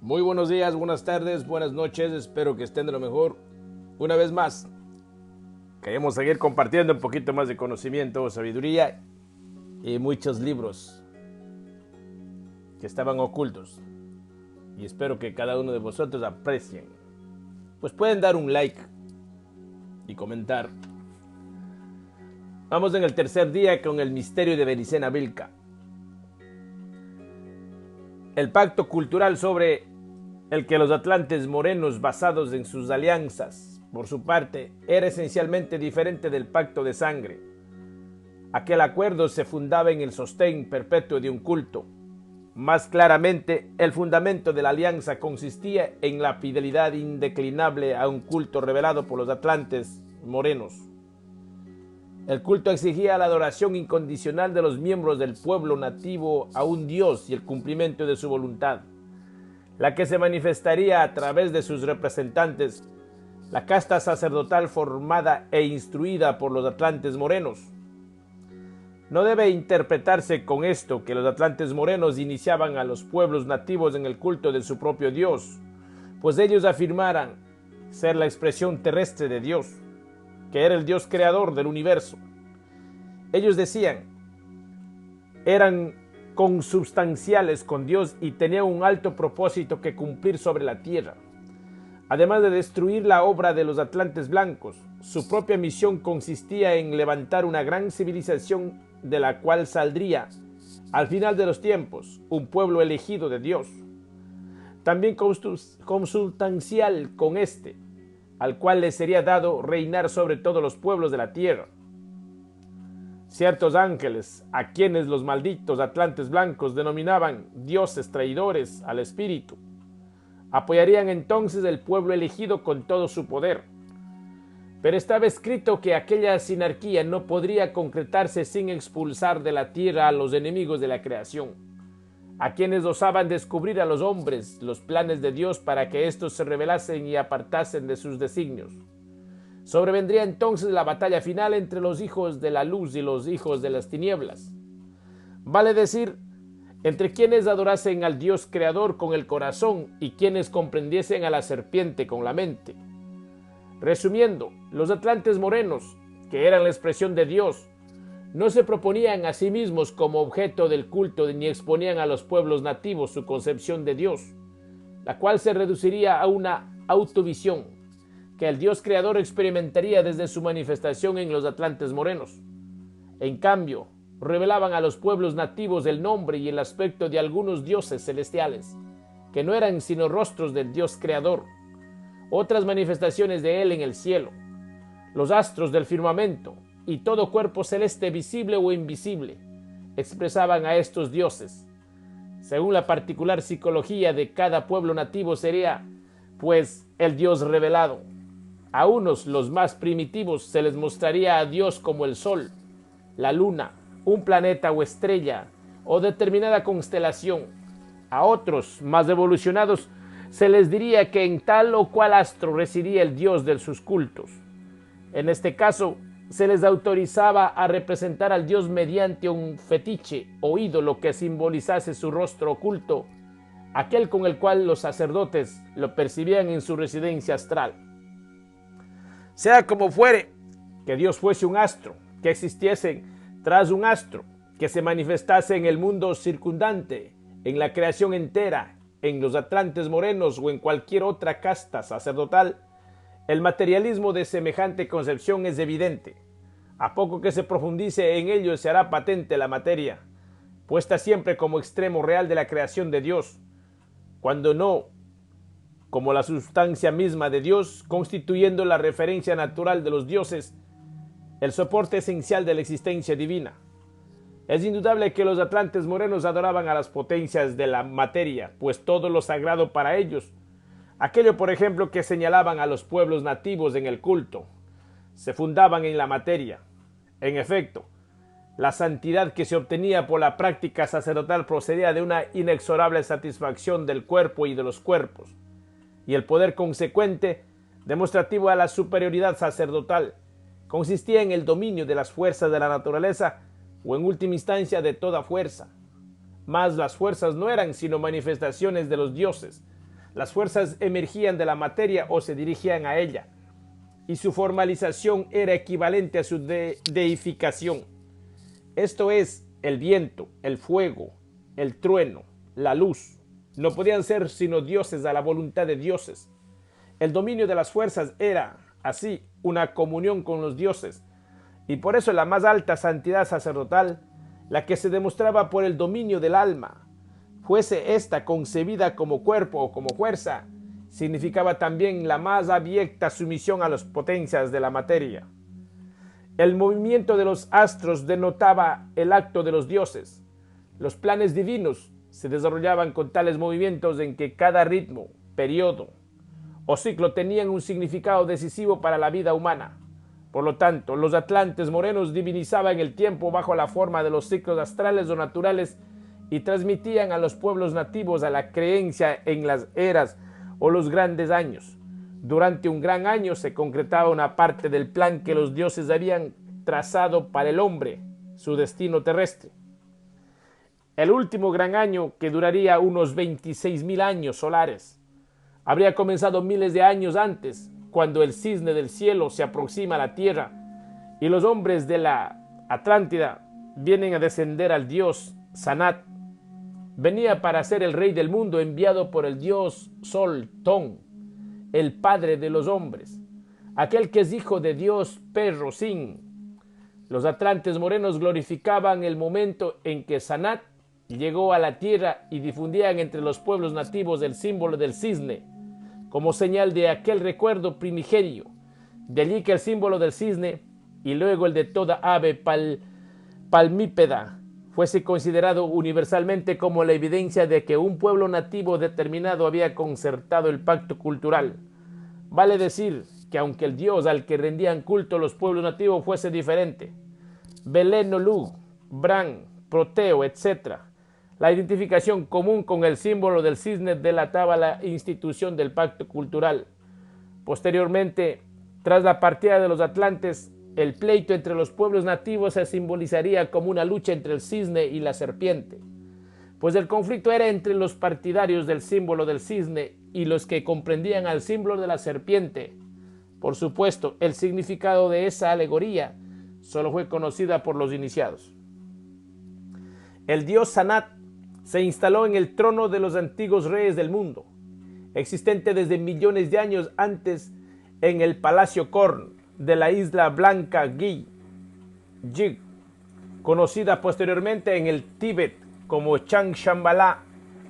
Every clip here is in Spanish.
Muy buenos días, buenas tardes, buenas noches, espero que estén de lo mejor. Una vez más, queremos seguir compartiendo un poquito más de conocimiento, sabiduría y muchos libros que estaban ocultos. Y espero que cada uno de vosotros aprecien. Pues pueden dar un like y comentar. Vamos en el tercer día con el misterio de Benicena Vilca. El pacto cultural sobre el que los atlantes morenos, basados en sus alianzas, por su parte, era esencialmente diferente del pacto de sangre. Aquel acuerdo se fundaba en el sostén perpetuo de un culto. Más claramente, el fundamento de la alianza consistía en la fidelidad indeclinable a un culto revelado por los atlantes morenos. El culto exigía la adoración incondicional de los miembros del pueblo nativo a un dios y el cumplimiento de su voluntad, la que se manifestaría a través de sus representantes, la casta sacerdotal formada e instruida por los atlantes morenos. No debe interpretarse con esto que los atlantes morenos iniciaban a los pueblos nativos en el culto de su propio Dios, pues ellos afirmaran ser la expresión terrestre de Dios, que era el Dios creador del universo. Ellos decían, eran consubstanciales con Dios y tenían un alto propósito que cumplir sobre la tierra. Además de destruir la obra de los atlantes blancos, su propia misión consistía en levantar una gran civilización de la cual saldría, al final de los tiempos, un pueblo elegido de Dios. También consubstancial con este, al cual le sería dado reinar sobre todos los pueblos de la tierra. Ciertos ángeles, a quienes los malditos atlantes blancos denominaban dioses traidores al espíritu, apoyarían entonces el pueblo elegido con todo su poder. Pero estaba escrito que aquella sinarquía no podría concretarse sin expulsar de la tierra a los enemigos de la creación, a quienes osaban descubrir a los hombres los planes de Dios para que éstos se rebelasen y apartasen de sus designios. Sobrevendría entonces la batalla final entre los hijos de la luz y los hijos de las tinieblas. Vale decir, entre quienes adorasen al Dios creador con el corazón y quienes comprendiesen a la serpiente con la mente. Resumiendo, los atlantes morenos, que eran la expresión de Dios, no se proponían a sí mismos como objeto del culto ni exponían a los pueblos nativos su concepción de Dios, la cual se reduciría a una autovisión que el Dios creador experimentaría desde su manifestación en los atlantes morenos. En cambio, revelaban a los pueblos nativos el nombre y el aspecto de algunos dioses celestiales, que no eran sino rostros del Dios creador, otras manifestaciones de él en el cielo, los astros del firmamento y todo cuerpo celeste visible o invisible, expresaban a estos dioses. Según la particular psicología de cada pueblo nativo sería, pues, el Dios revelado. A unos, los más primitivos, se les mostraría a Dios como el sol, la luna, un planeta o estrella, o determinada constelación. A otros, más evolucionados, se les diría que en tal o cual astro residía el Dios de sus cultos. En este caso, se les autorizaba a representar al Dios mediante un fetiche o ídolo que simbolizase su rostro oculto, aquel con el cual los sacerdotes lo percibían en su residencia astral. Sea como fuere, que Dios fuese un astro, que existiese tras un astro, que se manifestase en el mundo circundante, en la creación entera, en los atlantes morenos o en cualquier otra casta sacerdotal, el materialismo de semejante concepción es evidente. A poco que se profundice en ello se hará patente la materia, puesta siempre como extremo real de la creación de Dios, cuando no como la sustancia misma de Dios, constituyendo la referencia natural de los dioses, el soporte esencial de la existencia divina. Es indudable que los atlantes morenos adoraban a las potencias de la materia, pues todo lo sagrado para ellos, aquello por ejemplo que señalaban a los pueblos nativos en el culto, se fundaban en la materia. En efecto, la santidad que se obtenía por la práctica sacerdotal procedía de una inexorable satisfacción del cuerpo y de los cuerpos, y el poder consecuente, demostrativo a la superioridad sacerdotal, consistía en el dominio de las fuerzas de la naturaleza o en última instancia de toda fuerza. Mas las fuerzas no eran sino manifestaciones de los dioses, Las fuerzas emergían de la materia o se dirigían a ella, y su formalización era equivalente a su deificación. Esto es, el viento, el fuego, el trueno, la luz, no podían ser sino dioses a la voluntad de dioses. El dominio de las fuerzas era, así, una comunión con los dioses, y por eso la más alta santidad sacerdotal, la que se demostraba por el dominio del alma, fuese ésta concebida como cuerpo o como fuerza, significaba también la más abyecta sumisión a las potencias de la materia. El movimiento de los astros denotaba el acto de los dioses. Los planes divinos se desarrollaban con tales movimientos en que cada ritmo, periodo o ciclo tenían un significado decisivo para la vida humana. Por lo tanto, los atlantes morenos divinizaban el tiempo bajo la forma de los ciclos astrales o naturales y transmitían a los pueblos nativos a la creencia en las eras o los grandes años. Durante un gran año se concretaba una parte del plan que los dioses habían trazado para el hombre, su destino terrestre. El último gran año, que duraría unos 26.000 años solares, habría comenzado miles de años antes, cuando el cisne del cielo se aproxima a la tierra y los hombres de la Atlántida vienen a descender al dios Sanat. Venía para ser el rey del mundo enviado por el dios Sol, Ton, el padre de los hombres, aquel que es hijo de Dios Perro, Sin. Los atlantes morenos glorificaban el momento en que Sanat llegó a la tierra y difundían entre los pueblos nativos el símbolo del cisne, como señal de aquel recuerdo primigenio. De allí que el símbolo del cisne y luego el de toda ave palmípeda fuese considerado universalmente como la evidencia de que un pueblo nativo determinado había concertado el pacto cultural. Vale decir que aunque el dios al que rendían culto los pueblos nativos fuese diferente, Belén, Nolú, Bran, Proteo, etc., la identificación común con el símbolo del cisne delataba la institución del pacto cultural. Posteriormente, tras la partida de los atlantes, el pleito entre los pueblos nativos se simbolizaría como una lucha entre el cisne y la serpiente, pues el conflicto era entre los partidarios del símbolo del cisne y los que comprendían al símbolo de la serpiente. Por supuesto, el significado de esa alegoría solo fue conocida por los iniciados. El dios Sanat se instaló en el trono de los antiguos reyes del mundo, existente desde millones de años antes en el Palacio Korn de la isla blanca Jig, conocida posteriormente en el Tíbet como Changshambala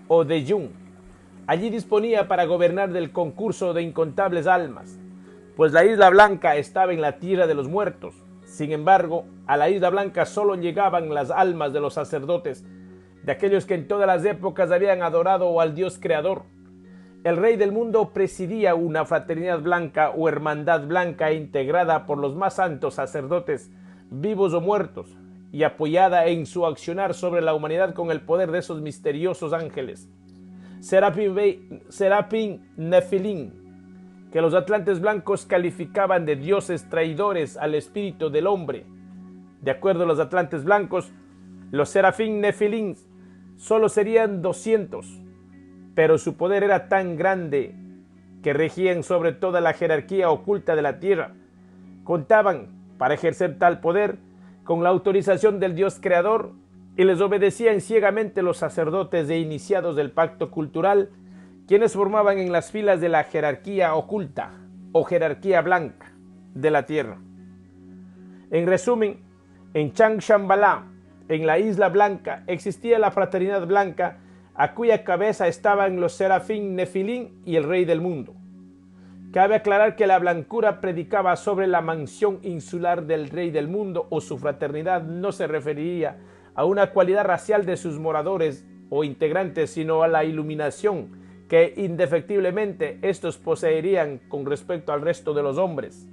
o Deyun. Allí disponía para gobernar del concurso de incontables almas, pues la isla blanca estaba en la tierra de los muertos. Sin embargo, a la isla blanca solo llegaban las almas de los sacerdotes, de aquellos que en todas las épocas habían adorado al Dios creador. El rey del mundo presidía una fraternidad blanca o hermandad blanca integrada por los más santos sacerdotes, vivos o muertos, y apoyada en su accionar sobre la humanidad con el poder de esos misteriosos ángeles, Serafín Nefilim, que los atlantes blancos calificaban de dioses traidores al espíritu del hombre. De acuerdo a los atlantes blancos, los Serafín Nefilim solo serían 200, pero su poder era tan grande que regían sobre toda la jerarquía oculta de la tierra. Contaban, para ejercer tal poder, con la autorización del Dios creador y les obedecían ciegamente los sacerdotes e iniciados del pacto cultural, quienes formaban en las filas de la jerarquía oculta o jerarquía blanca de la tierra. En resumen, en Changshambala, en la isla blanca, existía la fraternidad blanca, a cuya cabeza estaban los Serafín Nefilim y el rey del mundo. Cabe aclarar que la blancura predicaba sobre la mansión insular del rey del mundo o su fraternidad no se referiría a una cualidad racial de sus moradores o integrantes, sino a la iluminación que indefectiblemente estos poseerían con respecto al resto de los hombres.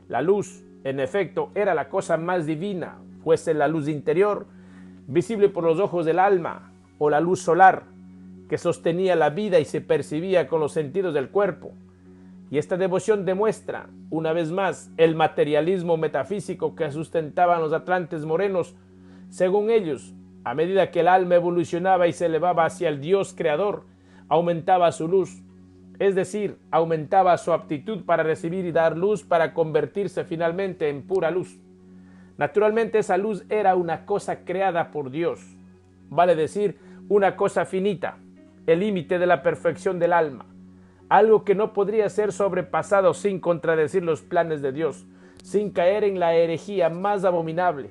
La luz, en efecto, era la cosa más divina, fuese la luz interior, visible por los ojos del alma, o la luz solar, que sostenía la vida y se percibía con los sentidos del cuerpo. Y esta devoción demuestra, una vez más, el materialismo metafísico que sustentaban los atlantes morenos. Según ellos, a medida que el alma evolucionaba y se elevaba hacia el Dios creador, aumentaba su luz, es decir, aumentaba su aptitud para recibir y dar luz para convertirse finalmente en pura luz. Naturalmente esa luz era una cosa creada por Dios, vale decir, una cosa finita, el límite de la perfección del alma, algo que no podría ser sobrepasado sin contradecir los planes de Dios, sin caer en la herejía más abominable.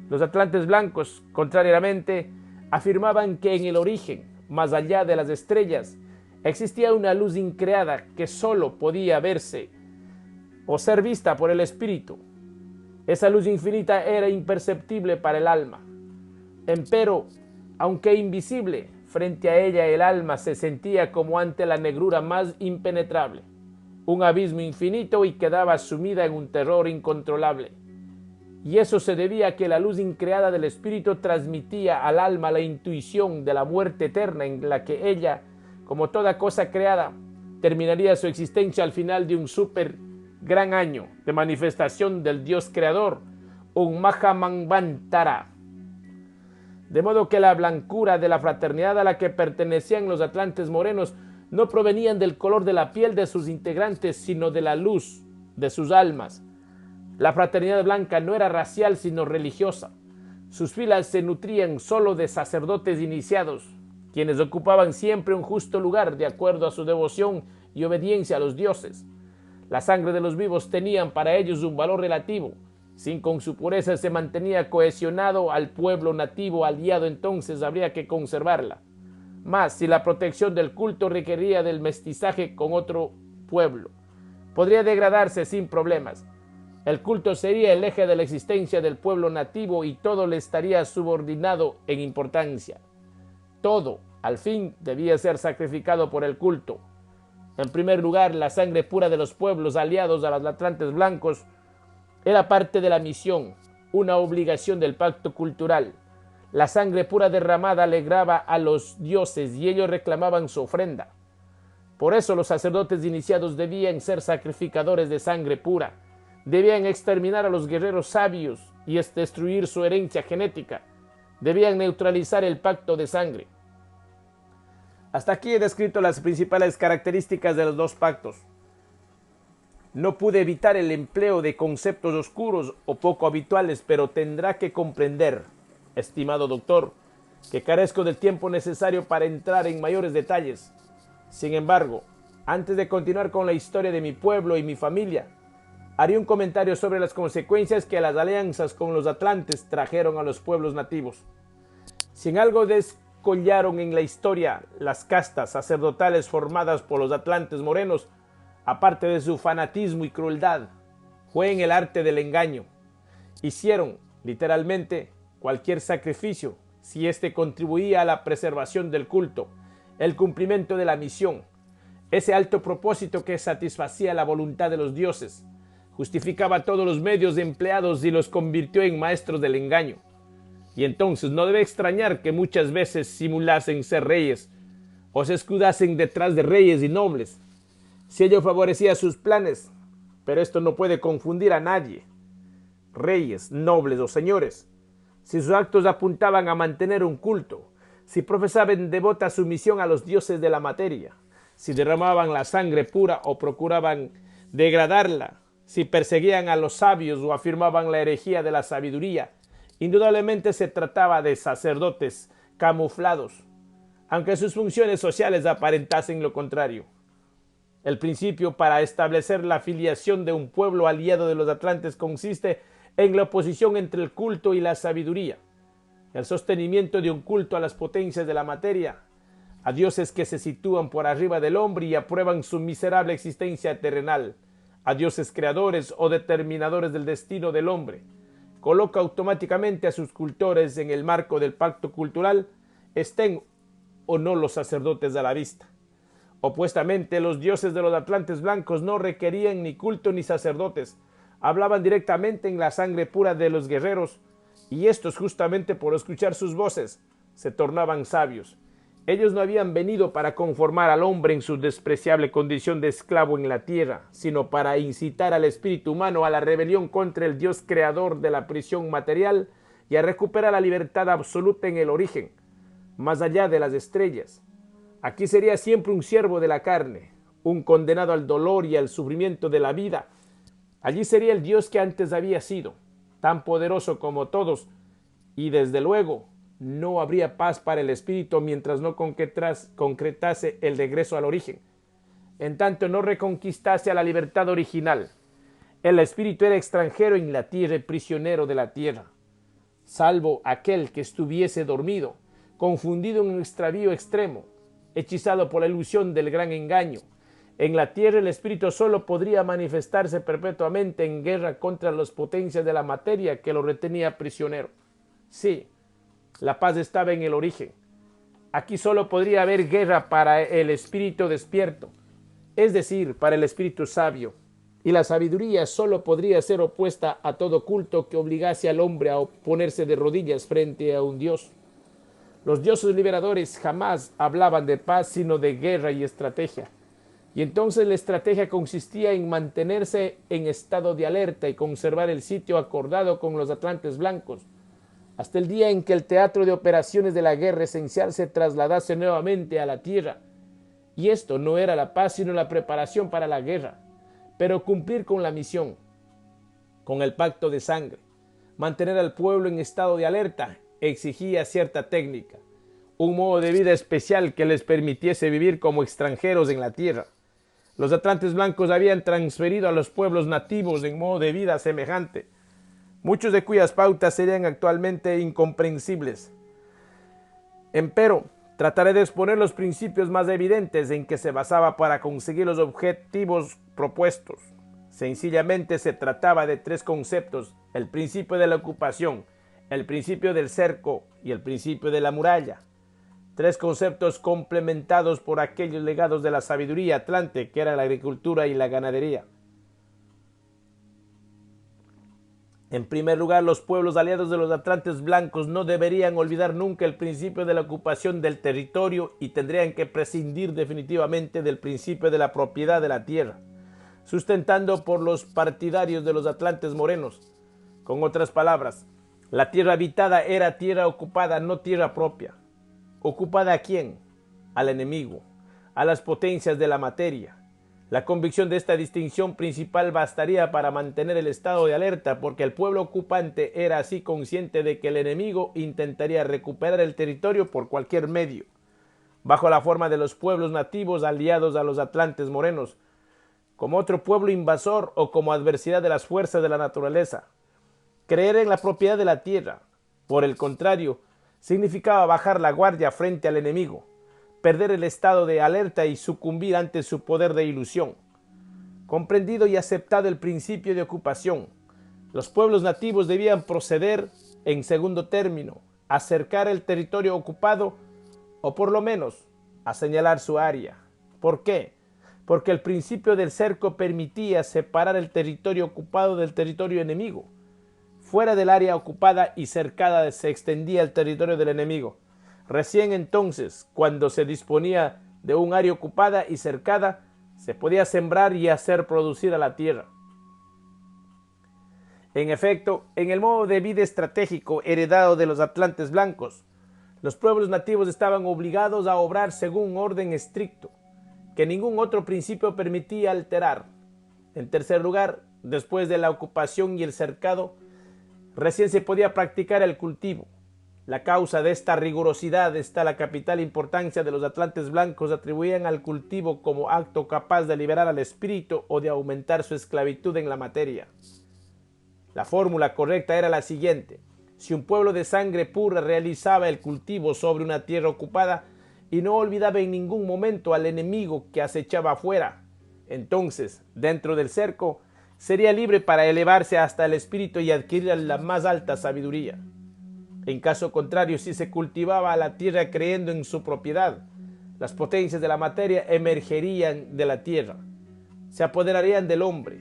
Los atlantes blancos, contrariamente, afirmaban que en el origen, más allá de las estrellas, existía una luz increada que solo podía verse o ser vista por el espíritu. Esa luz infinita era imperceptible para el alma. Empero, aunque invisible, frente a ella el alma se sentía como ante la negrura más impenetrable, un abismo infinito, y quedaba sumida en un terror incontrolable. Y eso se debía a que la luz increada del espíritu transmitía al alma la intuición de la muerte eterna, en la que ella, como toda cosa creada, terminaría su existencia al final de un súper gran año de manifestación del Dios creador, un Mahamanvantara. De modo que la blancura de la fraternidad a la que pertenecían los atlantes morenos no provenían del color de la piel de sus integrantes, sino de la luz de sus almas. La fraternidad blanca no era racial, sino religiosa. Sus filas se nutrían solo de sacerdotes iniciados, quienes ocupaban siempre un justo lugar de acuerdo a su devoción y obediencia a los dioses. La sangre de los vivos tenían para ellos un valor relativo. Si con su pureza se mantenía cohesionado al pueblo nativo aliado, entonces habría que conservarla. Mas si la protección del culto requería del mestizaje con otro pueblo, podría degradarse sin problemas. El culto sería el eje de la existencia del pueblo nativo y todo le estaría subordinado en importancia. Todo, al fin, debía ser sacrificado por el culto. En primer lugar, la sangre pura de los pueblos aliados a los atlantes blancos era parte de la misión, una obligación del pacto cultural. La sangre pura derramada alegraba a los dioses y ellos reclamaban su ofrenda. Por eso los sacerdotes iniciados debían ser sacrificadores de sangre pura, debían exterminar a los guerreros sabios y destruir su herencia genética, debían neutralizar el pacto de sangre. Hasta aquí he descrito las principales características de los dos pactos. No pude evitar el empleo de conceptos oscuros o poco habituales, pero tendrá que comprender, estimado doctor, que carezco del tiempo necesario para entrar en mayores detalles. Sin embargo, antes de continuar con la historia de mi pueblo y mi familia, haré un comentario sobre las consecuencias que las alianzas con los atlantes trajeron a los pueblos nativos. Si en algo descollaron en la historia las castas sacerdotales formadas por los atlantes morenos, aparte de su fanatismo y crueldad, fue en el arte del engaño. Hicieron, literalmente, cualquier sacrificio si éste contribuía a la preservación del culto, el cumplimiento de la misión, ese alto propósito que satisfacía la voluntad de los dioses, justificaba todos los medios empleados y los convirtió en maestros del engaño. Y entonces no debe extrañar que muchas veces simulasen ser reyes o se escudasen detrás de reyes y nobles, si ello favorecía sus planes, pero esto no puede confundir a nadie. Reyes, nobles o señores, si sus actos apuntaban a mantener un culto, si profesaban devota sumisión a los dioses de la materia, si derramaban la sangre pura o procuraban degradarla, si perseguían a los sabios o afirmaban la herejía de la sabiduría, indudablemente se trataba de sacerdotes camuflados, aunque sus funciones sociales aparentasen lo contrario. El principio para establecer la filiación de un pueblo aliado de los atlantes consiste en la oposición entre el culto y la sabiduría, el sostenimiento de un culto a las potencias de la materia, a dioses que se sitúan por arriba del hombre y aprueban su miserable existencia terrenal, a dioses creadores o determinadores del destino del hombre. Coloca automáticamente a sus cultores en el marco del pacto cultural, estén o no los sacerdotes a la vista. Opuestamente, los dioses de los atlantes blancos no requerían ni culto ni sacerdotes, hablaban directamente en la sangre pura de los guerreros, y estos, justamente por escuchar sus voces, se tornaban sabios. Ellos no habían venido para conformar al hombre en su despreciable condición de esclavo en la tierra, sino para incitar al espíritu humano a la rebelión contra el Dios creador de la prisión material y a recuperar la libertad absoluta en el origen, más allá de las estrellas. Aquí sería siempre un siervo de la carne, un condenado al dolor y al sufrimiento de la vida. Allí sería el Dios que antes había sido, tan poderoso como todos, y desde luego no habría paz para el espíritu mientras no concretase el regreso al origen. En tanto no reconquistase a la libertad original, el espíritu era extranjero en la tierra y prisionero de la tierra, salvo aquel que estuviese dormido, confundido en un extravío extremo, hechizado por la ilusión del gran engaño. En la tierra el espíritu solo podría manifestarse perpetuamente en guerra contra las potencias de la materia que lo retenía prisionero. Sí, la paz estaba en el origen. Aquí solo podría haber guerra para el espíritu despierto, es decir, para el espíritu sabio. Y la sabiduría solo podría ser opuesta a todo culto que obligase al hombre a ponerse de rodillas frente a un Dios. Los dioses liberadores jamás hablaban de paz, sino de guerra y estrategia. Y entonces la estrategia consistía en mantenerse en estado de alerta y conservar el sitio acordado con los atlantes blancos, hasta el día en que el teatro de operaciones de la guerra esencial se trasladase nuevamente a la tierra. Y esto no era la paz, sino la preparación para la guerra, pero cumplir con la misión, con el pacto de sangre. Mantener al pueblo en estado de alerta exigía cierta técnica, un modo de vida especial que les permitiese vivir como extranjeros en la tierra. Los atlantes blancos habían transferido a los pueblos nativos en modo de vida semejante, muchos de cuyas pautas serían actualmente incomprensibles. Empero, trataré de exponer los principios más evidentes en que se basaba para conseguir los objetivos propuestos. Sencillamente se trataba de tres conceptos: el principio de la ocupación, el principio del cerco y el principio de la muralla. Tres conceptos complementados por aquellos legados de la sabiduría atlante, que era la agricultura y la ganadería. En primer lugar, los pueblos aliados de los atlantes blancos no deberían olvidar nunca el principio de la ocupación del territorio y tendrían que prescindir definitivamente del principio de la propiedad de la tierra, sustentando por los partidarios de los atlantes morenos. Con otras palabras, la tierra habitada era tierra ocupada, no tierra propia. ¿Ocupada a quién? Al enemigo, a las potencias de la materia. La convicción de esta distinción principal bastaría para mantener el estado de alerta, porque el pueblo ocupante era así consciente de que el enemigo intentaría recuperar el territorio por cualquier medio, bajo la forma de los pueblos nativos aliados a los atlantes morenos, como otro pueblo invasor o como adversidad de las fuerzas de la naturaleza. Creer en la propiedad de la tierra, por el contrario, significaba bajar la guardia frente al enemigo, perder el estado de alerta y sucumbir ante su poder de ilusión. Comprendido y aceptado el principio de ocupación, los pueblos nativos debían proceder, en segundo término, a cercar el territorio ocupado o por lo menos a señalar su área. ¿Por qué? Porque el principio del cerco permitía separar el territorio ocupado del territorio enemigo. Fuera del área ocupada y cercada se extendía el territorio del enemigo. Recién entonces, cuando se disponía de un área ocupada y cercada, se podía sembrar y hacer producir a la tierra. En efecto, en el modo de vida estratégico heredado de los atlantes blancos, los pueblos nativos estaban obligados a obrar según un orden estricto, que ningún otro principio permitía alterar. En tercer lugar, después de la ocupación y el cercado, recién se podía practicar el cultivo. La causa de esta rigurosidad está la capital importancia de los atlantes blancos. Atribuían al cultivo como acto capaz de liberar al espíritu o de aumentar su esclavitud en la materia. La fórmula correcta era la siguiente: si un pueblo de sangre pura realizaba el cultivo sobre una tierra ocupada y no olvidaba en ningún momento al enemigo que acechaba afuera, entonces, dentro del cerco, sería libre para elevarse hasta el espíritu y adquirir la más alta sabiduría. En caso contrario, si se cultivaba la tierra creyendo en su propiedad, las potencias de la materia emergerían de la tierra, se apoderarían del hombre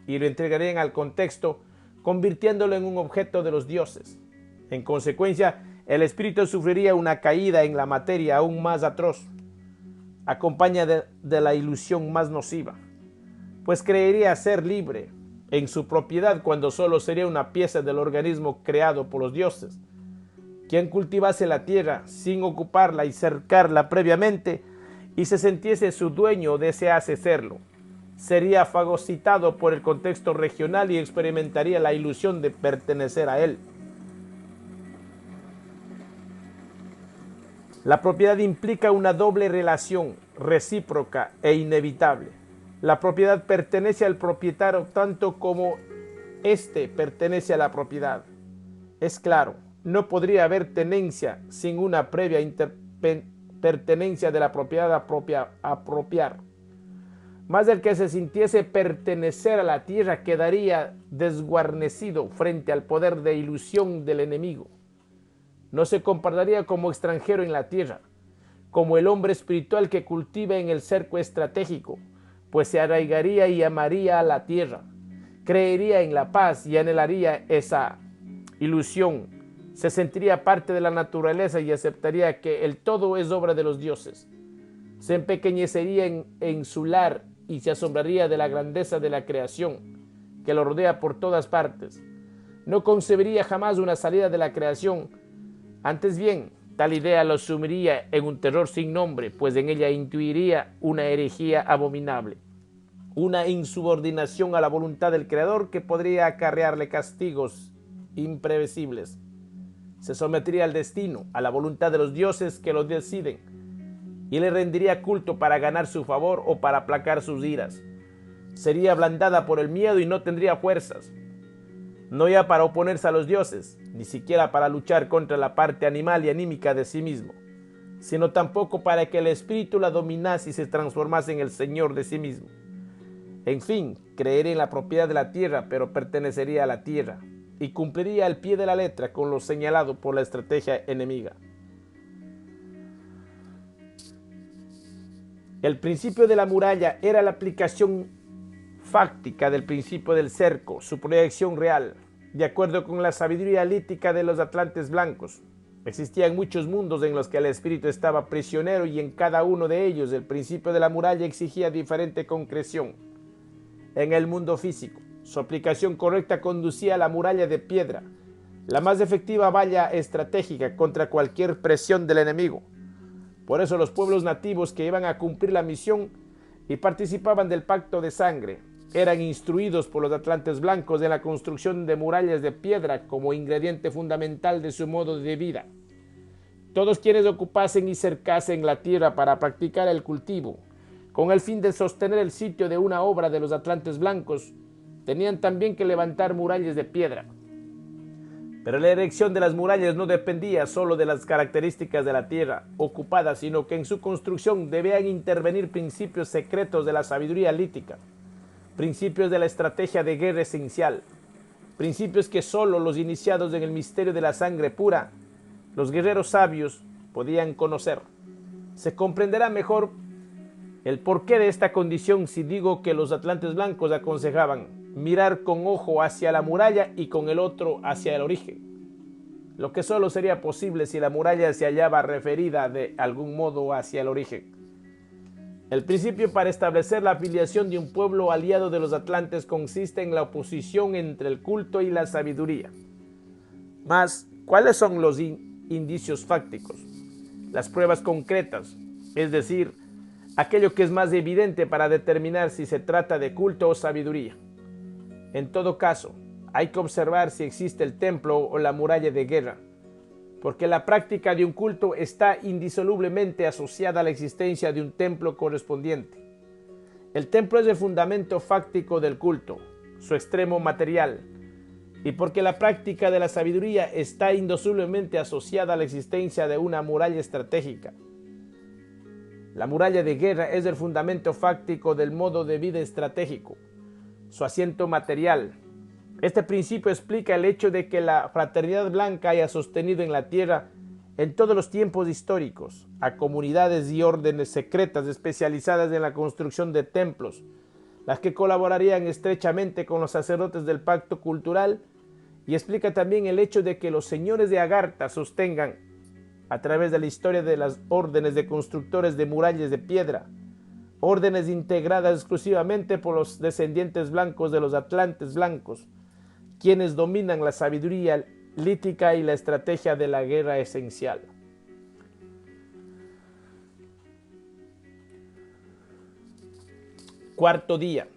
y lo entregarían al contexto, convirtiéndolo en un objeto de los dioses. En consecuencia, el espíritu sufriría una caída en la materia aún más atroz, acompañada de la ilusión más nociva, pues creería ser libre en su propiedad cuando solo sería una pieza del organismo creado por los dioses. Quien cultivase la tierra sin ocuparla y cercarla previamente y se sintiese su dueño o desease serlo, sería fagocitado por el contexto regional y experimentaría la ilusión de pertenecer a él. La propiedad implica una doble relación, recíproca e inevitable. La propiedad pertenece al propietario tanto como éste pertenece a la propiedad. Es claro, no podría haber tenencia sin una previa pertenencia de la propiedad apropiar. Más del que se sintiese pertenecer a la tierra quedaría desguarnecido frente al poder de ilusión del enemigo. No se comportaría como extranjero en la tierra, como el hombre espiritual que cultiva en el cerco estratégico, pues se arraigaría y amaría a la tierra, creería en la paz y anhelaría esa ilusión, se sentiría parte de la naturaleza y aceptaría que el todo es obra de los dioses. Se empequeñecería en su lar y se asombraría de la grandeza de la creación que lo rodea por todas partes. No concebiría jamás una salida de la creación. Antes bien, tal idea lo sumiría en un terror sin nombre, pues en ella intuiría una herejía abominable, una insubordinación a la voluntad del Creador que podría acarrearle castigos imprevisibles. Se sometería al destino, a la voluntad de los dioses que lo deciden, y le rendiría culto para ganar su favor o para aplacar sus iras. Sería ablandada por el miedo y no tendría fuerzas, no ya para oponerse a los dioses, ni siquiera para luchar contra la parte animal y anímica de sí mismo, sino tampoco para que el espíritu la dominase y se transformase en el señor de sí mismo. En fin, creería en la propiedad de la tierra, pero pertenecería a la tierra, y cumpliría al pie de la letra con lo señalado por la estrategia enemiga. El principio de la muralla era la aplicación fáctica del principio del cerco, su proyección real, de acuerdo con la sabiduría lítica de los atlantes blancos. Existían muchos mundos en los que el espíritu estaba prisionero y en cada uno de ellos el principio de la muralla exigía diferente concreción. En el mundo físico, su aplicación correcta conducía a la muralla de piedra, la más efectiva valla estratégica contra cualquier presión del enemigo. Por eso los pueblos nativos que iban a cumplir la misión y participaban del pacto de sangre eran instruidos por los atlantes blancos en la construcción de murallas de piedra como ingrediente fundamental de su modo de vida. Todos quienes ocupasen y cercasen la tierra para practicar el cultivo, con el fin de sostener el sitio de una obra de los atlantes blancos, tenían también que levantar murallas de piedra. Pero la erección de las murallas no dependía solo de las características de la tierra ocupada, sino que en su construcción debían intervenir principios secretos de la sabiduría lítica, principios de la estrategia de guerra esencial, principios que solo los iniciados en el misterio de la sangre pura, los guerreros sabios, podían conocer. Se comprenderá mejor el porqué de esta condición si digo que los atlantes blancos aconsejaban mirar con ojo hacia la muralla y con el otro hacia el origen, lo que solo sería posible si la muralla se hallaba referida de algún modo hacia el origen. El principio para establecer la afiliación de un pueblo aliado de los atlantes consiste en la oposición entre el culto y la sabiduría. Mas, ¿cuáles son los indicios fácticos? Las pruebas concretas, es decir, aquello que es más evidente para determinar si se trata de culto o sabiduría. En todo caso, hay que observar si existe el templo o la muralla de guerra, porque la práctica de un culto está indisolublemente asociada a la existencia de un templo correspondiente. El templo es el fundamento fáctico del culto, su extremo material, y porque la práctica de la sabiduría está indisolublemente asociada a la existencia de una muralla estratégica. La muralla de guerra es el fundamento fáctico del modo de vida estratégico, su asiento material. Este principio explica el hecho de que la fraternidad blanca haya sostenido en la tierra en todos los tiempos históricos a comunidades y órdenes secretas especializadas en la construcción de templos, las que colaborarían estrechamente con los sacerdotes del pacto cultural, y explica también el hecho de que los señores de Agartha sostengan, a través de la historia de las órdenes de constructores de murallas de piedra, órdenes integradas exclusivamente por los descendientes blancos de los atlantes blancos, quienes dominan la sabiduría lítica y la estrategia de la guerra esencial. Cuarto día.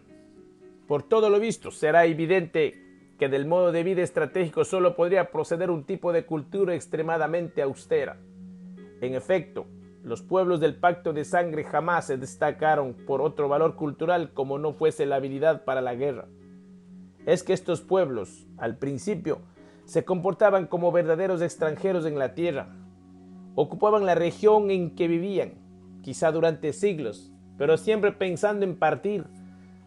Por todo lo visto, será evidente que del modo de vida estratégico solo podría proceder un tipo de cultura extremadamente austera. En efecto, los pueblos del pacto de sangre jamás se destacaron por otro valor cultural como no fuese la habilidad para la guerra. Es que estos pueblos, al principio, se comportaban como verdaderos extranjeros en la tierra. Ocupaban la región en que vivían, quizá durante siglos, pero siempre pensando en partir,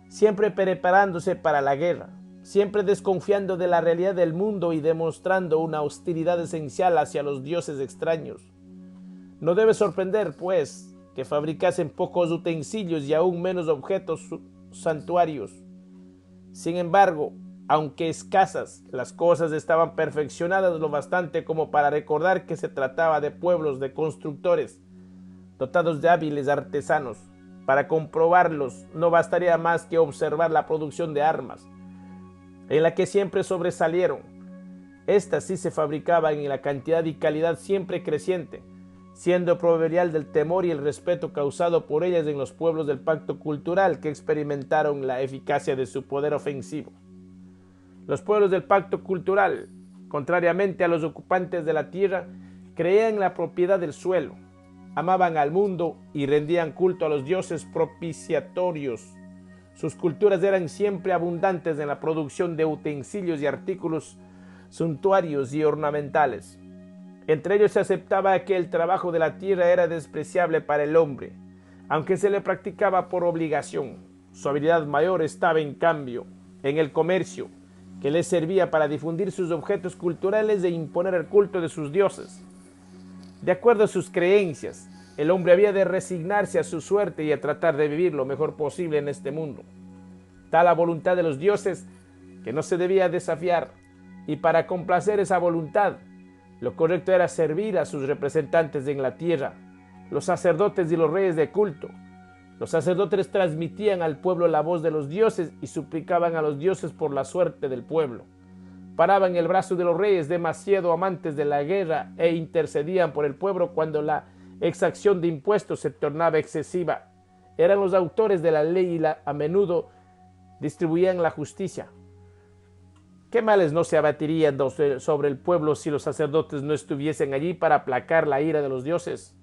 siempre preparándose para la guerra, siempre desconfiando de la realidad del mundo y demostrando una hostilidad esencial hacia los dioses extraños. No debe sorprender, pues, que fabricasen pocos utensilios y aún menos objetos santuarios. Sin embargo, aunque escasas, las cosas estaban perfeccionadas lo bastante como para recordar que se trataba de pueblos de constructores, dotados de hábiles artesanos. Para comprobarlos no bastaría más que observar la producción de armas, en la que siempre sobresalieron. Estas sí se fabricaban en la cantidad y calidad siempre creciente, siendo proverbial del temor y el respeto causado por ellas en los pueblos del pacto cultural que experimentaron la eficacia de su poder ofensivo. Los pueblos del pacto cultural, contrariamente a los ocupantes de la tierra, creían en la propiedad del suelo, amaban al mundo y rendían culto a los dioses propiciatorios. Sus culturas eran siempre abundantes en la producción de utensilios y artículos suntuarios y ornamentales. Entre ellos se aceptaba que el trabajo de la tierra era despreciable para el hombre, aunque se le practicaba por obligación. Su habilidad mayor estaba, en cambio, en el comercio, que les servía para difundir sus objetos culturales e imponer el culto de sus dioses. De acuerdo a sus creencias, el hombre había de resignarse a su suerte y a tratar de vivir lo mejor posible en este mundo. Tal la voluntad de los dioses que no se debía desafiar, y para complacer esa voluntad, lo correcto era servir a sus representantes en la tierra, los sacerdotes y los reyes de culto. Los sacerdotes transmitían al pueblo la voz de los dioses y suplicaban a los dioses por la suerte del pueblo. Paraban el brazo de los reyes demasiado amantes de la guerra e intercedían por el pueblo cuando la exacción de impuestos se tornaba excesiva. Eran los autores de la ley y a menudo distribuían la justicia. ¿Qué males no se abatirían sobre el pueblo si los sacerdotes no estuviesen allí para aplacar la ira de los dioses?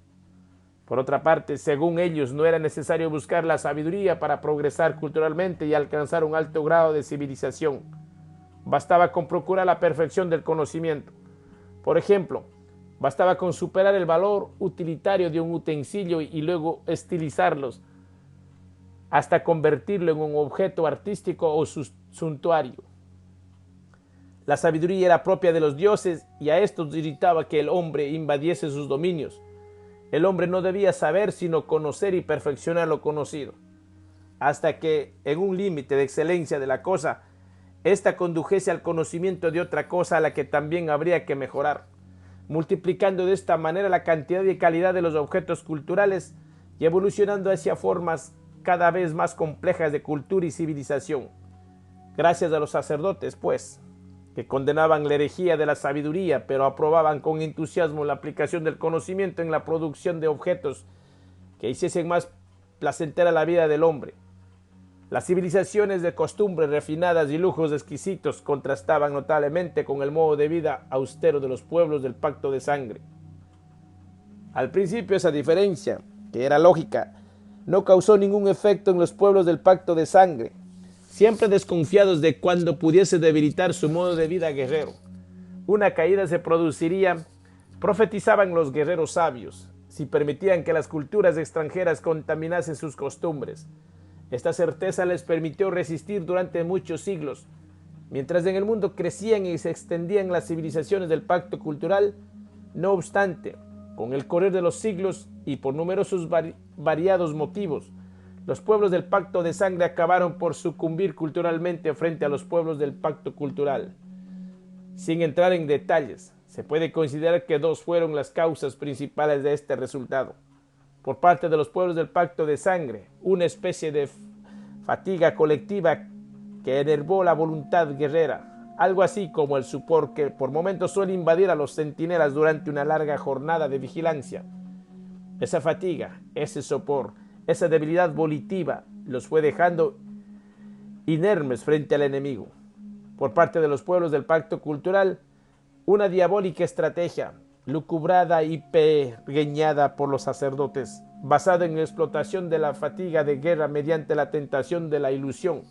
Por otra parte, según ellos, no era necesario buscar la sabiduría para progresar culturalmente y alcanzar un alto grado de civilización. Bastaba con procurar la perfección del conocimiento. Por ejemplo, bastaba con superar el valor utilitario de un utensilio y luego estilizarlos hasta convertirlo en un objeto artístico o suntuario. La sabiduría era propia de los dioses y a estos irritaba que el hombre invadiese sus dominios. El hombre no debía saber sino conocer y perfeccionar lo conocido, hasta que, en un límite de excelencia de la cosa, ésta condujese al conocimiento de otra cosa a la que también habría que mejorar, multiplicando de esta manera la cantidad y calidad de los objetos culturales y evolucionando hacia formas cada vez más complejas de cultura y civilización. Gracias a los sacerdotes, pues, que condenaban la herejía de la sabiduría, pero aprobaban con entusiasmo la aplicación del conocimiento en la producción de objetos que hiciesen más placentera la vida del hombre. Las civilizaciones de costumbres refinadas y lujos exquisitos contrastaban notablemente con el modo de vida austero de los pueblos del pacto de sangre. Al principio esa diferencia, que era lógica, no causó ningún efecto en los pueblos del pacto de sangre, siempre desconfiados de cuando pudiese debilitar su modo de vida guerrero. Una caída se produciría, profetizaban los guerreros sabios, si permitían que las culturas extranjeras contaminasen sus costumbres. Esta certeza les permitió resistir durante muchos siglos. Mientras en el mundo crecían y se extendían las civilizaciones del pacto cultural, no obstante, con el correr de los siglos y por numerosos variados motivos, los pueblos del pacto de sangre acabaron por sucumbir culturalmente frente a los pueblos del pacto cultural. Sin entrar en detalles, se puede considerar que dos fueron las causas principales de este resultado. Por parte de los pueblos del pacto de sangre, una especie de fatiga colectiva que enervó la voluntad guerrera, algo así como el sopor que por momentos suele invadir a los centinelas durante una larga jornada de vigilancia. Esa fatiga, ese sopor, esa debilidad volitiva los fue dejando inermes frente al enemigo. Por parte de los pueblos del pacto cultural, una diabólica estrategia, lucubrada y pergeñada por los sacerdotes, basada en la explotación de la fatiga de guerra mediante la tentación de la ilusión.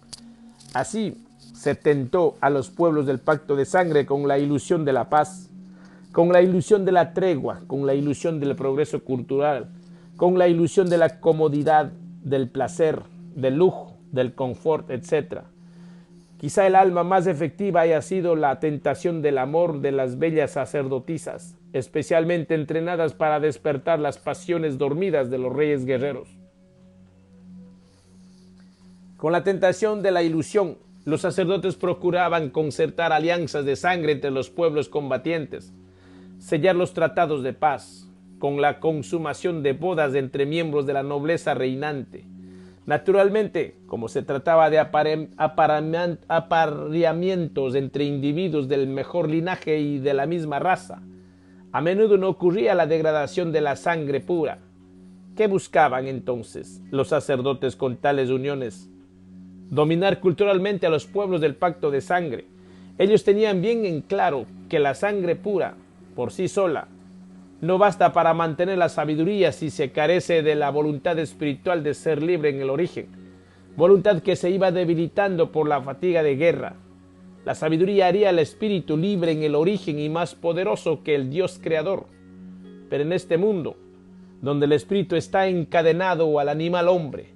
Así se tentó a los pueblos del pacto de sangre con la ilusión de la paz, con la ilusión de la tregua, con la ilusión del progreso cultural, con la ilusión de la comodidad, del placer, del lujo, del confort, etc. Quizá el alma más efectiva haya sido la tentación del amor de las bellas sacerdotisas, especialmente entrenadas para despertar las pasiones dormidas de los reyes guerreros. Con la tentación de la ilusión, los sacerdotes procuraban concertar alianzas de sangre entre los pueblos combatientes, sellar los tratados de paz, con la consumación de bodas entre miembros de la nobleza reinante. Naturalmente, como se trataba de apareamientos entre individuos del mejor linaje y de la misma raza, a menudo no ocurría la degradación de la sangre pura. ¿Qué buscaban entonces los sacerdotes con tales uniones? Dominar culturalmente a los pueblos del pacto de sangre. Ellos tenían bien en claro que la sangre pura, por sí sola, no basta para mantener la sabiduría si se carece de la voluntad espiritual de ser libre en el origen, voluntad que se iba debilitando por la fatiga de guerra. La sabiduría haría al espíritu libre en el origen y más poderoso que el Dios creador. Pero en este mundo, donde el espíritu está encadenado al animal hombre,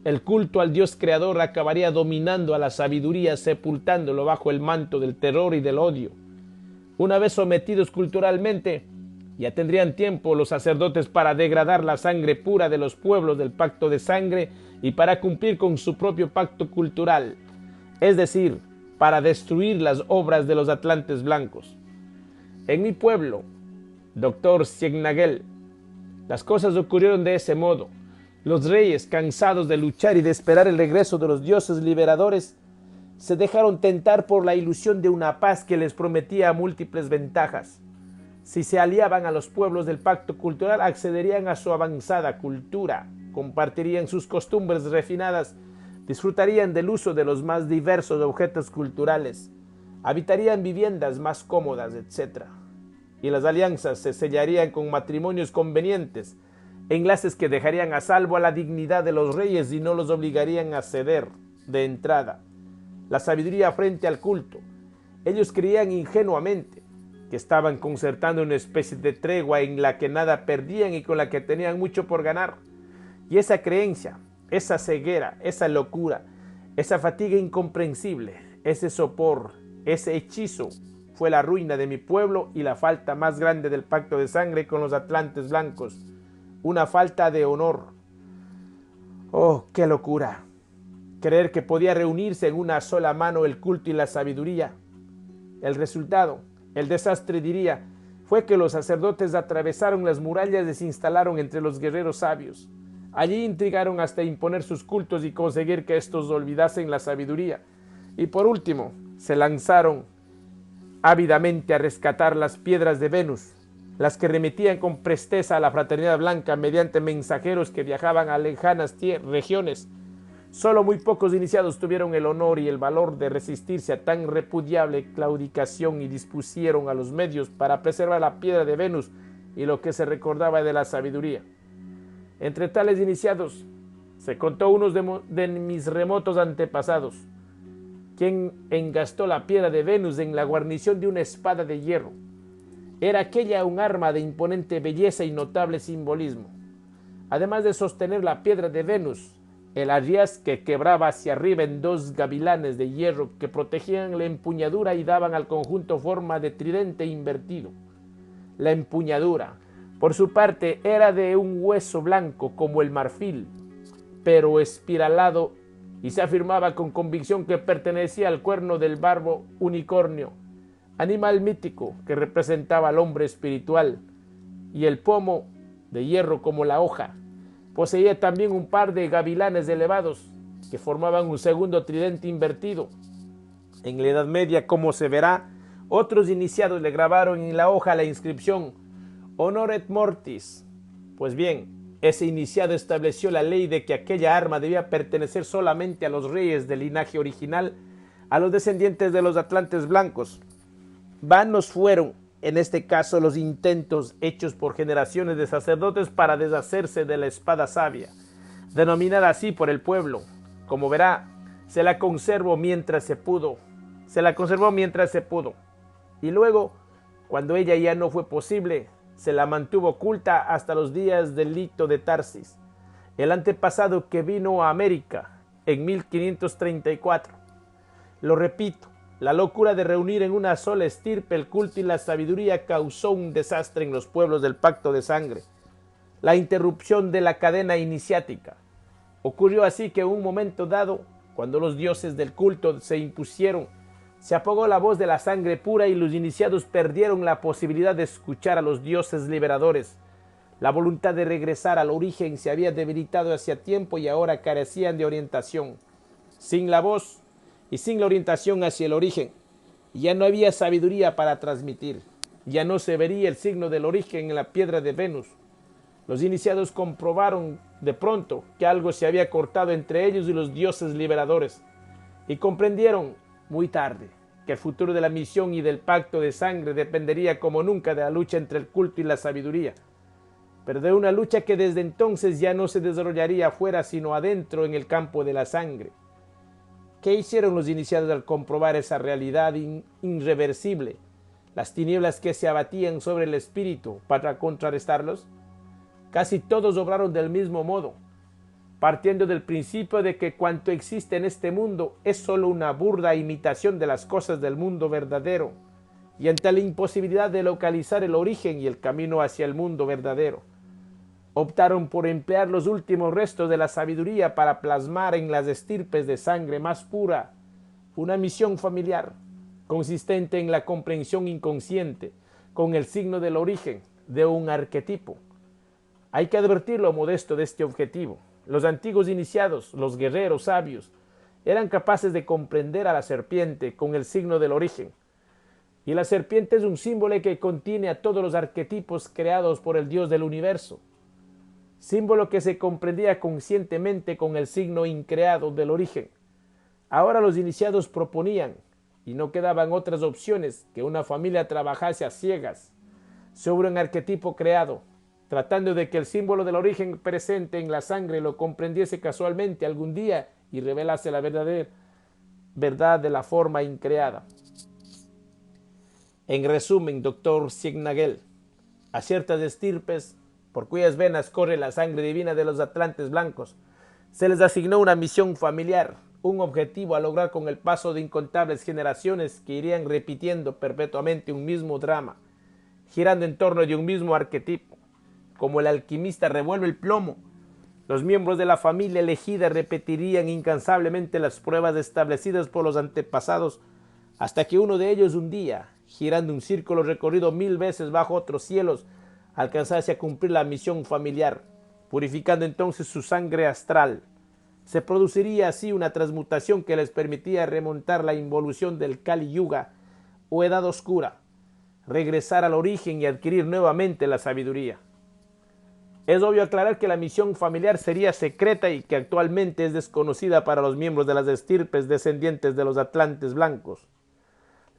el culto al Dios creador acabaría dominando a la sabiduría, sepultándolo bajo el manto del terror y del odio. Una vez sometidos culturalmente, ya tendrían tiempo los sacerdotes para degradar la sangre pura de los pueblos del pacto de sangre y para cumplir con su propio pacto cultural, es decir, para destruir las obras de los atlantes blancos. En mi pueblo, Dr. Ciegnagel, las cosas ocurrieron de ese modo. Los reyes, cansados de luchar y de esperar el regreso de los dioses liberadores, se dejaron tentar por la ilusión de una paz que les prometía múltiples ventajas. Si se aliaban a los pueblos del pacto cultural, accederían a su avanzada cultura, compartirían sus costumbres refinadas, disfrutarían del uso de los más diversos objetos culturales, habitarían viviendas más cómodas, etc. Y las alianzas se sellarían con matrimonios convenientes, enlaces que dejarían a salvo a la dignidad de los reyes y no los obligarían a ceder de entrada la sabiduría frente al culto. Ellos creían ingenuamente que estaban concertando una especie de tregua en la que nada perdían y con la que tenían mucho por ganar. Y esa creencia, esa ceguera, esa locura, esa fatiga incomprensible, ese sopor, ese hechizo, fue la ruina de mi pueblo y la falta más grande del pacto de sangre con los atlantes blancos. Una falta de honor. ¡Oh, qué locura! Creer que podía reunirse en una sola mano el culto y la sabiduría. El resultado, el desastre diría, fue que los sacerdotes atravesaron las murallas y se instalaron entre los guerreros sabios. Allí intrigaron hasta imponer sus cultos y conseguir que estos olvidasen la sabiduría. Y por último, se lanzaron ávidamente a rescatar las piedras de Venus, las que remitían con presteza a la fraternidad blanca mediante mensajeros que viajaban a lejanas regiones. Solo muy pocos iniciados tuvieron el honor y el valor de resistirse a tan repudiable claudicación y dispusieron a los medios para preservar la piedra de Venus y lo que se recordaba de la sabiduría. Entre tales iniciados se contó uno de mis remotos antepasados, quien engastó la piedra de Venus en la guarnición de una espada de hierro. Era aquella un arma de imponente belleza y notable simbolismo. Además de sostener la piedra de Venus, el arias que quebraba hacia arriba en dos gavilanes de hierro que protegían la empuñadura y daban al conjunto forma de tridente invertido. La empuñadura, por su parte, era de un hueso blanco como el marfil, pero espiralado, y se afirmaba con convicción que pertenecía al cuerno del barbo unicornio, animal mítico que representaba al hombre espiritual, y el pomo, de hierro como la hoja. Poseía también un par de gavilanes elevados que formaban un segundo tridente invertido. En la Edad Media, como se verá, otros iniciados le grabaron en la hoja la inscripción Honor et Mortis. Pues bien, Ese iniciado estableció la ley de que aquella arma debía pertenecer solamente a los reyes del linaje original, a los descendientes de los atlantes blancos. Vanos fueron, en este caso, los intentos hechos por generaciones de sacerdotes para deshacerse de la espada sabia, denominada así por el pueblo. Como verá, se la conservó mientras se pudo. Y luego, cuando ella ya no fue posible, se la mantuvo oculta hasta los días del Lito de Tarsis, el antepasado que vino a América en 1534. Lo repito, la locura de reunir en una sola estirpe el culto y la sabiduría causó un desastre en los pueblos del pacto de sangre. La interrupción de la cadena iniciática. Ocurrió así que en un momento dado, cuando los dioses del culto se impusieron, se apagó la voz de la sangre pura y los iniciados perdieron la posibilidad de escuchar a los dioses liberadores. La voluntad de regresar al origen se había debilitado hacía tiempo y ahora carecían de orientación. Sin la voz y sin la orientación hacia el origen, ya no había sabiduría para transmitir. Ya no se vería el signo del origen en la piedra de Venus. Los iniciados comprobaron de pronto que algo se había cortado entre ellos y los dioses liberadores, y comprendieron muy tarde que el futuro de la misión y del pacto de sangre dependería como nunca de la lucha entre el culto y la sabiduría, pero de una lucha que desde entonces ya no se desarrollaría afuera sino adentro en el campo de la sangre. ¿Qué hicieron los iniciados al comprobar esa realidad irreversible? Las tinieblas que se abatían sobre el espíritu para contrarrestarlos. Casi todos obraron del mismo modo, partiendo del principio de que cuanto existe en este mundo es solo una burda imitación de las cosas del mundo verdadero, y ante la imposibilidad de localizar el origen y el camino hacia el mundo verdadero, optaron por emplear los últimos restos de la sabiduría para plasmar en las estirpes de sangre más pura una misión familiar, consistente en la comprensión inconsciente, con el signo del origen de un arquetipo. Hay que advertir lo modesto de este objetivo. Los antiguos iniciados, los guerreros sabios, eran capaces de comprender a la serpiente con el signo del origen. Y la serpiente es un símbolo que contiene a todos los arquetipos creados por el Dios del universo. Símbolo que se comprendía conscientemente con el signo increado del origen. Ahora los iniciados proponían, y no quedaban otras opciones, que una familia trabajase a ciegas sobre un arquetipo creado, tratando de que el símbolo del origen presente en la sangre lo comprendiese casualmente algún día y revelase la verdadera verdad de la forma increada. En resumen, doctor Ciegnagel, a ciertas estirpes por cuyas venas corre la sangre divina de los atlantes blancos, se les asignó una misión familiar, un objetivo a lograr con el paso de incontables generaciones que irían repitiendo perpetuamente un mismo drama, girando en torno de un mismo arquetipo. Como el alquimista revuelve el plomo, los miembros de la familia elegida repetirían incansablemente las pruebas establecidas por los antepasados hasta que uno de ellos un día, girando un círculo recorrido 1000 veces bajo otros cielos, alcanzase a cumplir la misión familiar, purificando entonces su sangre astral. Se produciría así una transmutación que les permitía remontar la involución del Kali Yuga o Edad Oscura, regresar al origen y adquirir nuevamente la sabiduría. Es obvio aclarar que la misión familiar sería secreta y que actualmente es desconocida para los miembros de las estirpes descendientes de los atlantes blancos.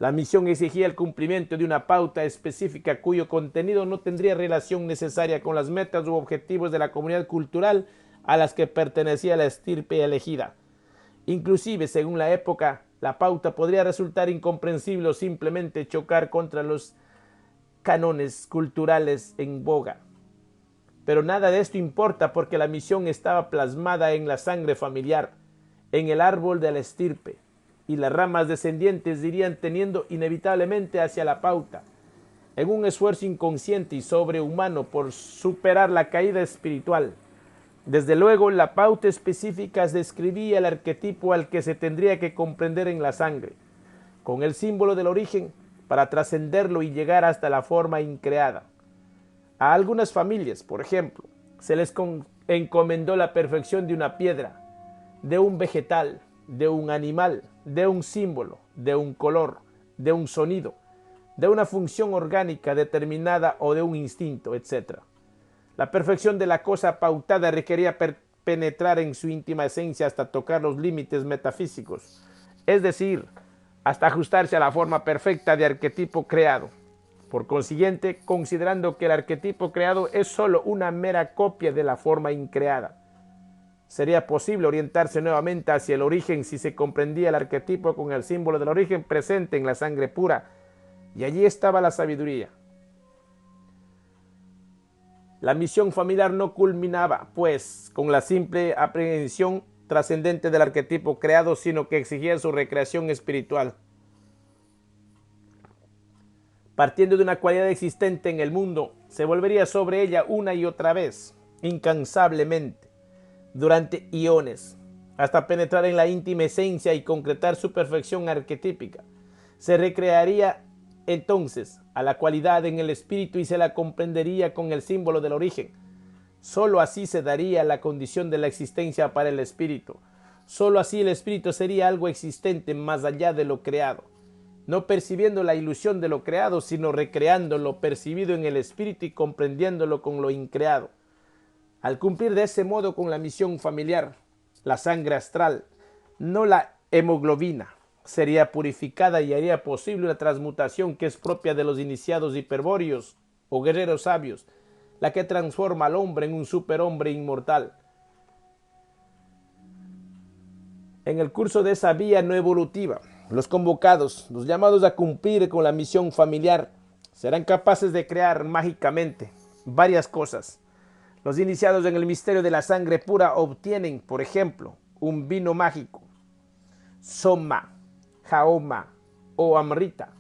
La misión exigía el cumplimiento de una pauta específica cuyo contenido no tendría relación necesaria con las metas u objetivos de la comunidad cultural a las que pertenecía la estirpe elegida. Inclusive, según la época, la pauta podría resultar incomprensible o simplemente chocar contra los cánones culturales en boga. Pero nada de esto importa porque la misión estaba plasmada en la sangre familiar, en el árbol de la estirpe, y las ramas descendientes irían teniendo inevitablemente hacia la pauta, en un esfuerzo inconsciente y sobrehumano por superar la caída espiritual. Desde luego, la pauta específica describía el arquetipo al que se tendría que comprender en la sangre, con el símbolo del origen, para trascenderlo y llegar hasta la forma increada. A algunas familias, por ejemplo, se les encomendó la perfección de una piedra, de un vegetal, de un animal, de un símbolo, de un color, de un sonido, de una función orgánica determinada o de un instinto, etc. La perfección de la cosa pautada requería penetrar en su íntima esencia hasta tocar los límites metafísicos, es decir, hasta ajustarse a la forma perfecta de arquetipo creado. Por consiguiente, considerando que el arquetipo creado es sólo una mera copia de la forma increada, sería posible orientarse nuevamente hacia el origen si se comprendía el arquetipo con el símbolo del origen presente en la sangre pura, y allí estaba la sabiduría. La misión familiar no culminaba, pues, con la simple aprehensión trascendente del arquetipo creado, sino que exigía su recreación espiritual. Partiendo de una cualidad existente en el mundo, se volvería sobre ella una y otra vez, incansablemente, durante iones, hasta penetrar en la íntima esencia y concretar su perfección arquetípica. Se recrearía entonces a la cualidad en el espíritu y se la comprendería con el símbolo del origen. Sólo así se daría la condición de la existencia para el espíritu. Sólo así el espíritu sería algo existente más allá de lo creado, no percibiendo la ilusión de lo creado, sino recreando lo percibido en el espíritu y comprendiéndolo con lo increado. Al cumplir de ese modo con la misión familiar, la sangre astral, no la hemoglobina, sería purificada y haría posible una transmutación que es propia de los iniciados hiperbóreos o guerreros sabios, la que transforma al hombre en un superhombre inmortal. En el curso de esa vía no evolutiva, los convocados, los llamados a cumplir con la misión familiar, serán capaces de crear mágicamente varias cosas. Los iniciados en el misterio de la sangre pura obtienen, por ejemplo, un vino mágico, soma, jaoma o amrita.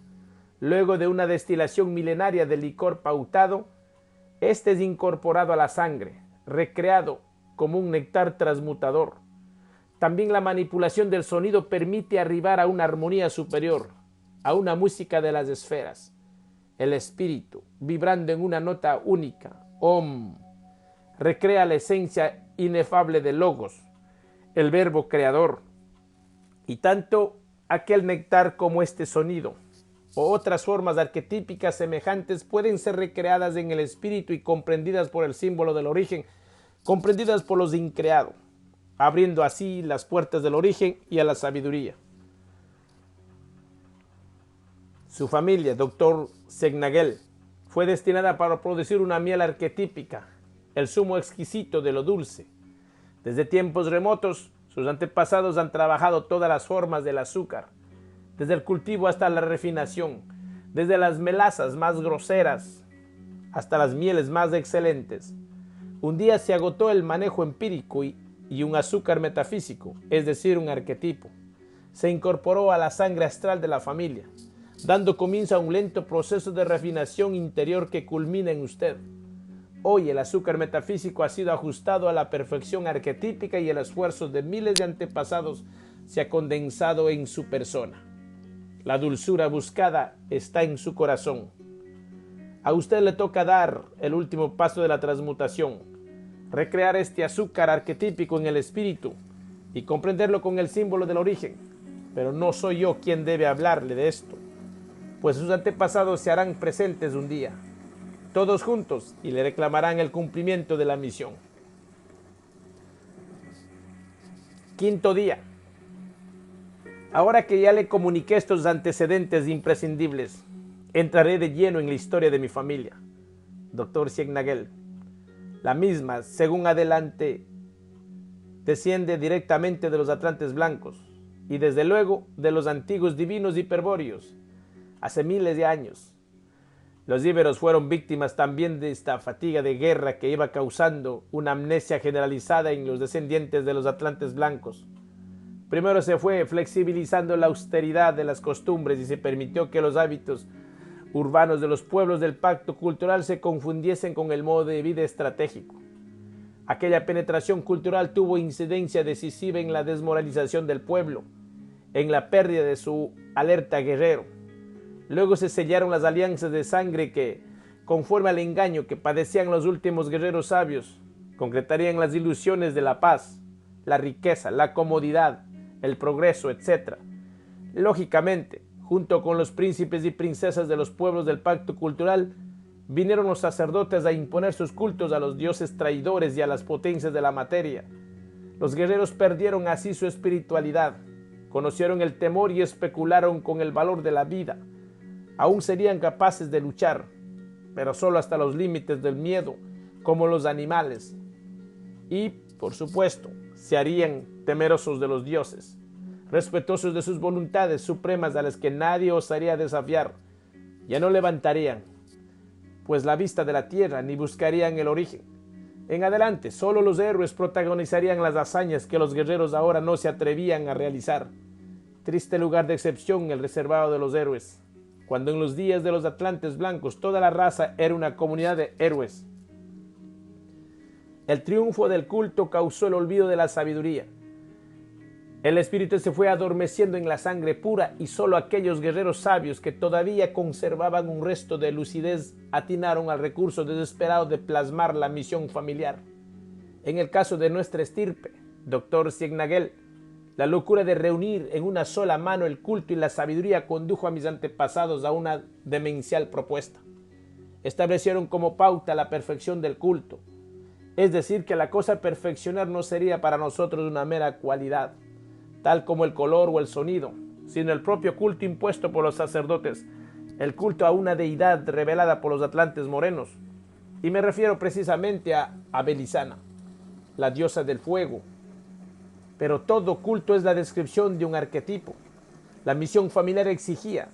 Luego de una destilación milenaria de licor pautado, este es incorporado a la sangre, recreado como un néctar transmutador. También la manipulación del sonido permite arribar a una armonía superior, a una música de las esferas. El espíritu, vibrando en una nota única, Om, recrea la esencia inefable del Logos, el verbo creador, y tanto aquel néctar como este sonido o otras formas arquetípicas semejantes pueden ser recreadas en el espíritu y comprendidas por el símbolo del origen, comprendidas por los increados, abriendo así las puertas del origen y a la sabiduría. Su familia, Dr. Segnagel, fue destinada para producir una miel arquetípica, el zumo exquisito de lo dulce. Desde tiempos remotos, sus antepasados han trabajado todas las formas del azúcar, desde el cultivo hasta la refinación, desde las melazas más groseras hasta las mieles más excelentes. Un día se agotó el manejo empírico y un azúcar metafísico, es decir, un arquetipo, se incorporó a la sangre astral de la familia, dando comienzo a un lento proceso de refinación interior que culmina en usted. Hoy el azúcar metafísico ha sido ajustado a la perfección arquetípica y el esfuerzo de miles de antepasados se ha condensado en su persona. La dulzura buscada está en su corazón. A usted le toca dar el último paso de la transmutación, recrear este azúcar arquetípico en el espíritu y comprenderlo con el símbolo del origen. Pero no soy yo quien debe hablarle de esto, pues sus antepasados se harán presentes un día, todos juntos, y le reclamarán el cumplimiento de la misión. Quinto día. Ahora que ya le comuniqué estos antecedentes imprescindibles, entraré de lleno en la historia de mi familia. Dr. Segnagel. La misma, según adelante, desciende directamente de los atlantes blancos y desde luego de los antiguos divinos hiperbóreos. Hace miles de años, los íberos fueron víctimas también de esta fatiga de guerra que iba causando una amnesia generalizada en los descendientes de los atlantes blancos. Primero se fue flexibilizando la austeridad de las costumbres y se permitió que los hábitos urbanos de los pueblos del pacto cultural se confundiesen con el modo de vida estratégico. Aquella penetración cultural tuvo incidencia decisiva en la desmoralización del pueblo, en la pérdida de su alerta guerrero. Luego se sellaron las alianzas de sangre que, conforme al engaño que padecían los últimos guerreros sabios, concretarían las ilusiones de la paz, la riqueza, la comodidad, el progreso, etc. Lógicamente, junto con los príncipes y princesas de los pueblos del pacto cultural, vinieron los sacerdotes a imponer sus cultos a los dioses traidores y a las potencias de la materia. Los guerreros perdieron así su espiritualidad, conocieron el temor y especularon con el valor de la vida. Aún serían capaces de luchar, pero solo hasta los límites del miedo, como los animales. Y, por supuesto, se harían temerosos de los dioses, respetuosos de sus voluntades supremas a las que nadie osaría desafiar. Ya no levantarían pues la vista de la tierra ni buscarían el origen. En adelante, solo los héroes protagonizarían las hazañas que los guerreros ahora no se atrevían a realizar. Triste lugar de excepción el reservado de los héroes, cuando en los días de los atlantes blancos toda la raza era una comunidad de héroes. El triunfo del culto causó el olvido de la sabiduría. El espíritu se fue adormeciendo en la sangre pura y solo aquellos guerreros sabios que todavía conservaban un resto de lucidez atinaron al recurso desesperado de plasmar la misión familiar. En el caso de nuestra estirpe, Dr. Ciegnagel, la locura de reunir en una sola mano el culto y la sabiduría condujo a mis antepasados a una demencial propuesta. Establecieron como pauta la perfección del culto, es decir, que la cosa a perfeccionar no sería para nosotros una mera cualidad, tal como el color o el sonido, sino el propio culto impuesto por los sacerdotes, el culto a una deidad revelada por los atlantes morenos. Y me refiero precisamente a Belisana, la diosa del fuego. Pero todo culto es la descripción de un arquetipo. La misión familiar exigía,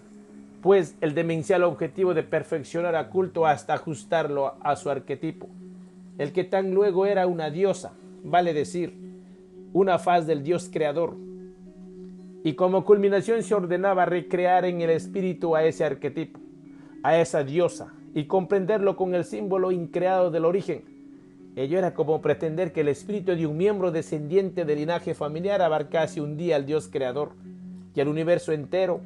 pues, el demencial objetivo de perfeccionar a culto hasta ajustarlo a su arquetipo, el que tan luego era una diosa, vale decir, una faz del Dios creador. Y como culminación se ordenaba recrear en el espíritu a ese arquetipo, a esa diosa, y comprenderlo con el símbolo increado del origen. Ello era como pretender que el espíritu de un miembro descendiente del linaje familiar abarcase un día al Dios creador y al universo entero,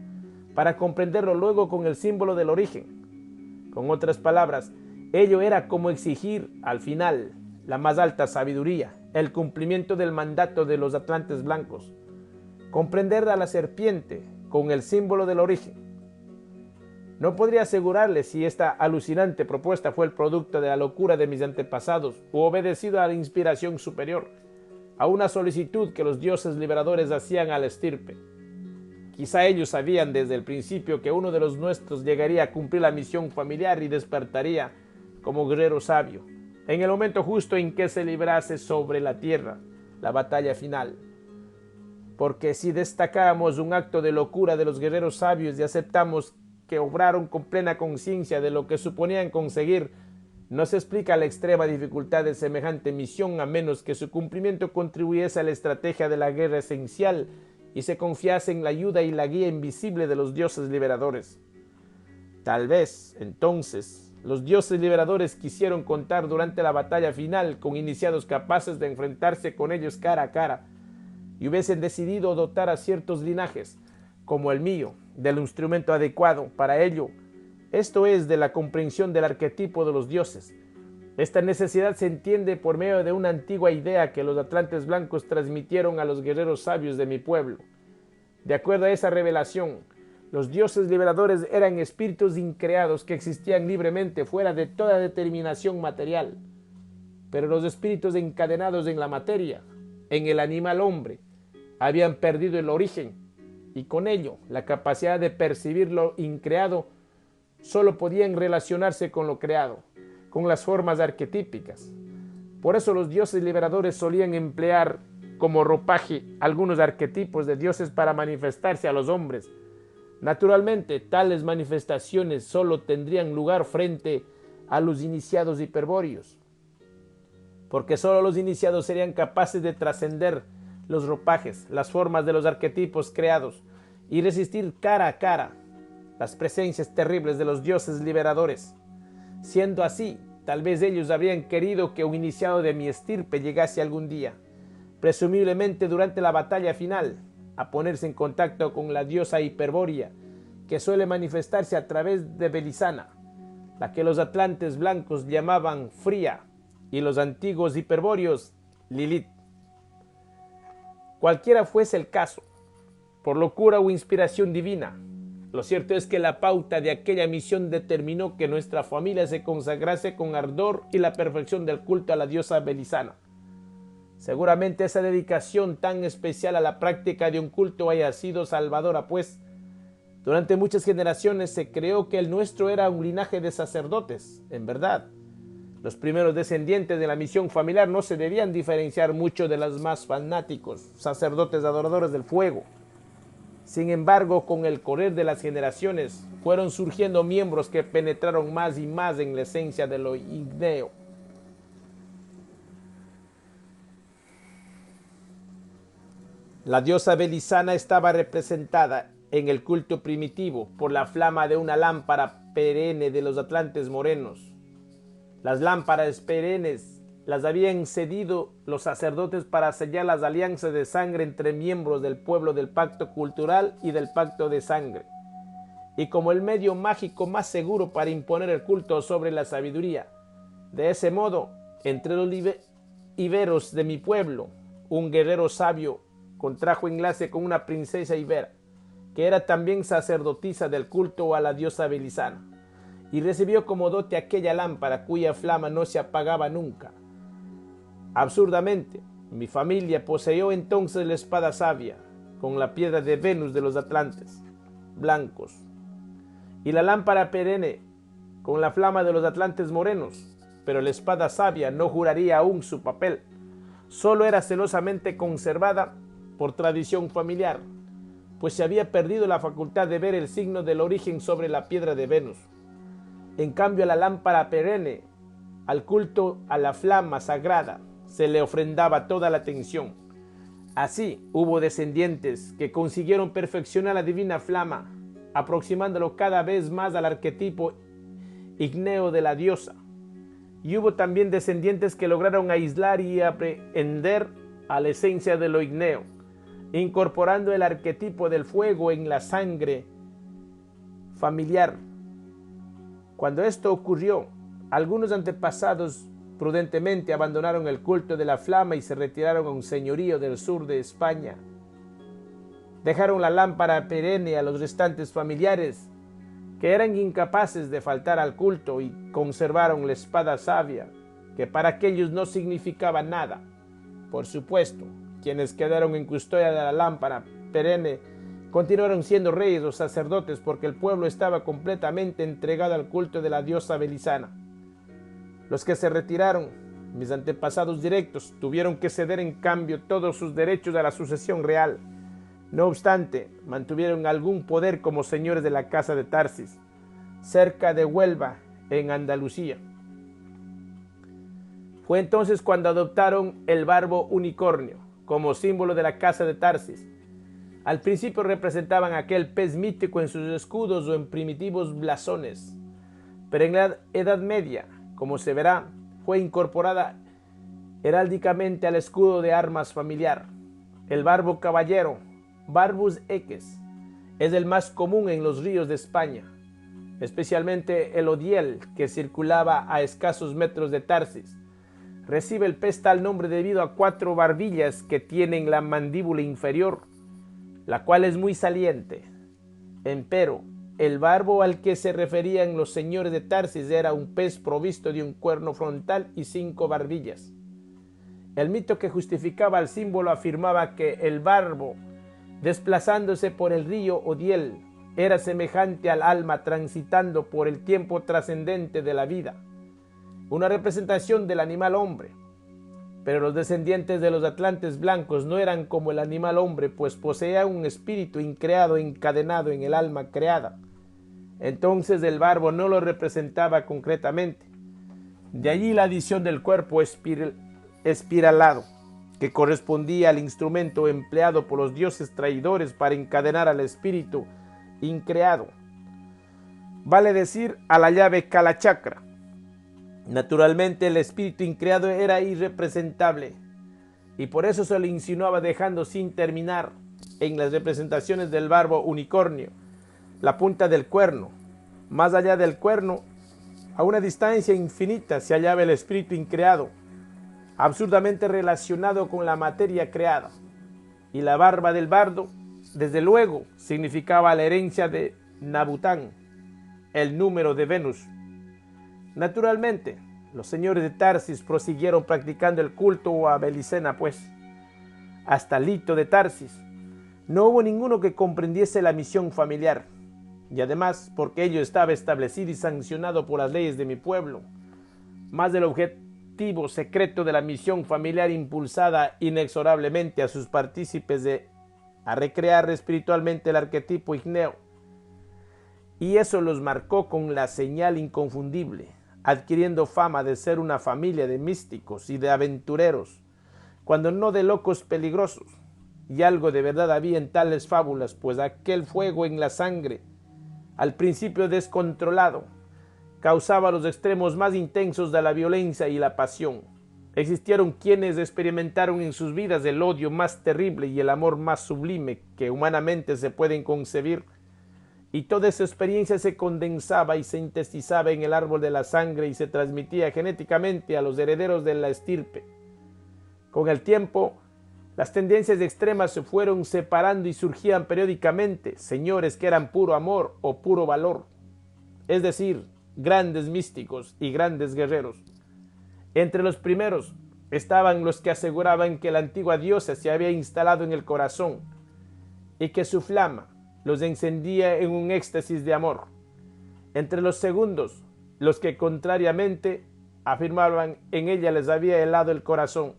para comprenderlo luego con el símbolo del origen. Con otras palabras, ello era como exigir, al final, la más alta sabiduría, el cumplimiento del mandato de los atlantes blancos. Comprender a la serpiente con el símbolo del origen. No podría asegurarle si esta alucinante propuesta fue el producto de la locura de mis antepasados o obedecido a la inspiración superior, a una solicitud que los dioses liberadores hacían a la estirpe. Quizá ellos sabían desde el principio que uno de los nuestros llegaría a cumplir la misión familiar y despertaría como guerrero sabio, en el momento justo en que se librase sobre la tierra la batalla final. Porque si destacamos un acto de locura de los guerreros sabios y aceptamos que obraron con plena conciencia de lo que suponían conseguir, no se explica la extrema dificultad de semejante misión a menos que su cumplimiento contribuyese a la estrategia de la guerra esencial y se confiase en la ayuda y la guía invisible de los dioses liberadores. Tal vez, entonces, los dioses liberadores quisieron contar durante la batalla final con iniciados capaces de enfrentarse con ellos cara a cara, y hubiesen decidido dotar a ciertos linajes, como el mío, del instrumento adecuado para ello, esto es, de la comprensión del arquetipo de los dioses. Esta necesidad se entiende por medio de una antigua idea que los atlantes blancos transmitieron a los guerreros sabios de mi pueblo. De acuerdo a esa revelación, los dioses liberadores eran espíritus increados que existían libremente fuera de toda determinación material. Pero los espíritus encadenados en la materia, en el animal hombre, habían perdido el origen y con ello la capacidad de percibir lo increado. Solo podían relacionarse con lo creado, con las formas arquetípicas. Por eso los dioses liberadores solían emplear como ropaje algunos arquetipos de dioses para manifestarse a los hombres. Naturalmente, tales manifestaciones solo tendrían lugar frente a los iniciados hiperbóreos, porque solo los iniciados serían capaces de trascender los ropajes, las formas de los arquetipos creados y resistir cara a cara las presencias terribles de los dioses liberadores. Siendo así, tal vez ellos habrían querido que un iniciado de mi estirpe llegase algún día, presumiblemente durante la batalla final, a ponerse en contacto con la diosa hiperbórea, que suele manifestarse a través de Belisana, la que los atlantes blancos llamaban Fría y los antiguos hiperbóreos Lilith. Cualquiera fuese el caso, por locura o inspiración divina, Lo cierto es que la pauta de aquella misión determinó que nuestra familia se consagrase con ardor y la perfección del culto a la diosa Belisana. Seguramente esa dedicación tan especial a la práctica de un culto haya sido salvadora, pues durante muchas generaciones se creó que el nuestro era un linaje de sacerdotes. En verdad, los primeros descendientes de la misión familiar no se debían diferenciar mucho de los más fanáticos, sacerdotes adoradores del fuego. Sin embargo, con el correr de las generaciones, fueron surgiendo miembros que penetraron más y más en la esencia de lo ígneo. La diosa Belisana estaba representada en el culto primitivo por la flama de una lámpara perenne de los atlantes morenos. Las lámparas perennes las habían cedido los sacerdotes para sellar las alianzas de sangre entre miembros del pueblo del pacto cultural y del pacto de sangre, y como el medio mágico más seguro para imponer el culto sobre la sabiduría. De ese modo, entre los iberos de mi pueblo, un guerrero sabio contrajo enlace con una princesa ibera, que era también sacerdotisa del culto a la diosa Belisana, y recibió como dote aquella lámpara cuya flama no se apagaba nunca. Absurdamente, mi familia poseyó entonces la espada sabia, con la piedra de Venus de los atlantes blancos, y la lámpara perenne, con la flama de los atlantes morenos, pero la espada sabia no juraría aún su papel, solo era celosamente conservada por tradición familiar, pues se había perdido la facultad de ver el signo del origen sobre la piedra de Venus. En cambio, a la lámpara perenne, al culto a la flama sagrada, se le ofrendaba toda la atención. Así hubo descendientes que consiguieron perfeccionar la divina flama, aproximándolo cada vez más al arquetipo ígneo de la diosa. Y hubo también descendientes que lograron aislar y aprehender a la esencia de lo ígneo, incorporando el arquetipo del fuego en la sangre familiar. Cuando esto ocurrió, algunos antepasados prudentemente abandonaron el culto de la flama y se retiraron a un señorío del sur de España. Dejaron la lámpara perenne a los restantes familiares, que eran incapaces de faltar al culto, y conservaron la espada sabia, que para aquellos no significaba nada. Por supuesto, quienes quedaron en custodia de la lámpara perenne continuaron siendo reyes o sacerdotes porque el pueblo estaba completamente entregado al culto de la diosa Belisana. Los que se retiraron, mis antepasados directos, tuvieron que ceder en cambio todos sus derechos a la sucesión real. No obstante, mantuvieron algún poder como señores de la casa de Tarsis, cerca de Huelva, en Andalucía. Fue entonces cuando adoptaron el barbo unicornio como símbolo de la casa de Tarsis. Al principio representaban aquel pez mítico en sus escudos o en primitivos blasones, pero en la Edad Media, como se verá, fue incorporada heráldicamente al escudo de armas familiar. El barbo caballero, Barbus eques, es el más común en los ríos de España, especialmente el Odiel, que circulaba a escasos metros de Tarsis. Recibe el pez tal nombre debido a 4 barbillas que tienen la mandíbula inferior, la cual es muy saliente. Empero, el barbo al que se referían los señores de Tarsis era un pez provisto de un cuerno frontal y 5 barbillas. El mito que justificaba el símbolo afirmaba que el barbo, desplazándose por el río Odiel, era semejante al alma transitando por el tiempo trascendente de la vida, una representación del animal hombre. Pero los descendientes de los atlantes blancos no eran como el animal hombre, pues poseían un espíritu increado encadenado en el alma creada. Entonces el barbo no lo representaba concretamente. De allí la adición del cuerpo espiralado, que correspondía al instrumento empleado por los dioses traidores para encadenar al espíritu increado. Vale decir, a la llave Kalachakra. Naturalmente el espíritu increado era irrepresentable y por eso se le insinuaba dejando sin terminar en las representaciones del barbo unicornio la punta del cuerno. Más allá del cuerno, a una distancia infinita, se hallaba el espíritu increado, absurdamente relacionado con la materia creada. Y la barba del bardo, desde luego, significaba la herencia de Nabután, el número de Venus. Naturalmente, los señores de Tarsis prosiguieron practicando el culto a Belicena, pues, hasta Lito de Tarsis. No hubo ninguno que comprendiese la misión familiar, y además, porque ello estaba establecido y sancionado por las leyes de mi pueblo, más del objetivo secreto de la misión familiar impulsada inexorablemente a sus partícipes a recrear espiritualmente el arquetipo igneo. Y eso los marcó con la señal inconfundible, adquiriendo fama de ser una familia de místicos y de aventureros, cuando no de locos peligrosos. Y algo de verdad había en tales fábulas, pues aquel fuego en la sangre, al principio descontrolado, causaba los extremos más intensos de la violencia y la pasión. Existieron quienes experimentaron en sus vidas el odio más terrible y el amor más sublime que humanamente se pueden concebir, y toda esa experiencia se condensaba y sintetizaba en el árbol de la sangre y se transmitía genéticamente a los herederos de la estirpe. Con el tiempo, las tendencias extremas se fueron separando y surgían periódicamente señores que eran puro amor o puro valor, es decir, grandes místicos y grandes guerreros. Entre los primeros estaban los que aseguraban que la antigua diosa se había instalado en el corazón y que su flama los encendía en un éxtasis de amor. Entre los segundos, los que contrariamente afirmaban en ella les había helado el corazón,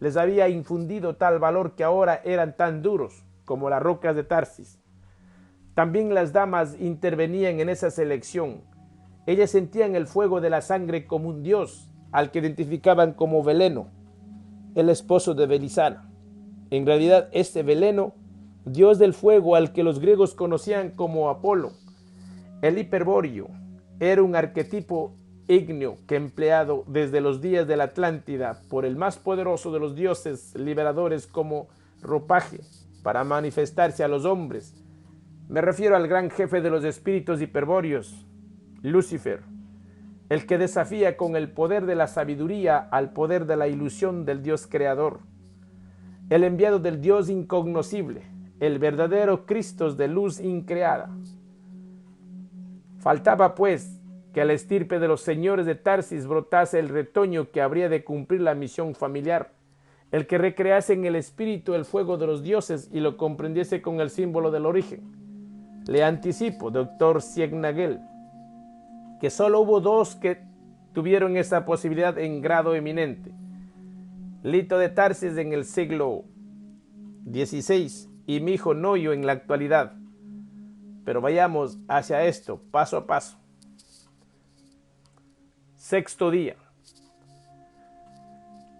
les había infundido tal valor que ahora eran tan duros como las rocas de Tarsis. También las damas intervenían en esa selección. Ellas sentían el fuego de la sangre como un dios, al que identificaban como Veleno, el esposo de Belisana. En realidad, este Veleno, dios del fuego al que los griegos conocían como Apolo, el hiperbóreo, era un arquetipo ígneo que empleado desde los días de la Atlántida por el más poderoso de los dioses liberadores como ropaje para manifestarse a los hombres. Me refiero al gran jefe de los espíritus hiperbóreos, Lucifer, el que desafía con el poder de la sabiduría al poder de la ilusión del Dios creador, el enviado del Dios incognoscible, el verdadero Cristo de luz increada. Faltaba, pues, que a la estirpe de los señores de Tarsis brotase el retoño que habría de cumplir la misión familiar, el que recrease en el espíritu el fuego de los dioses y lo comprendiese con el símbolo del origen. Le anticipo, doctor Ciegnagel, que solo hubo dos que tuvieron esa posibilidad en grado eminente: Lito de Tarsis en el siglo XVI y mi hijo Noyo en la actualidad. Pero vayamos hacia esto paso a paso. Sexto día.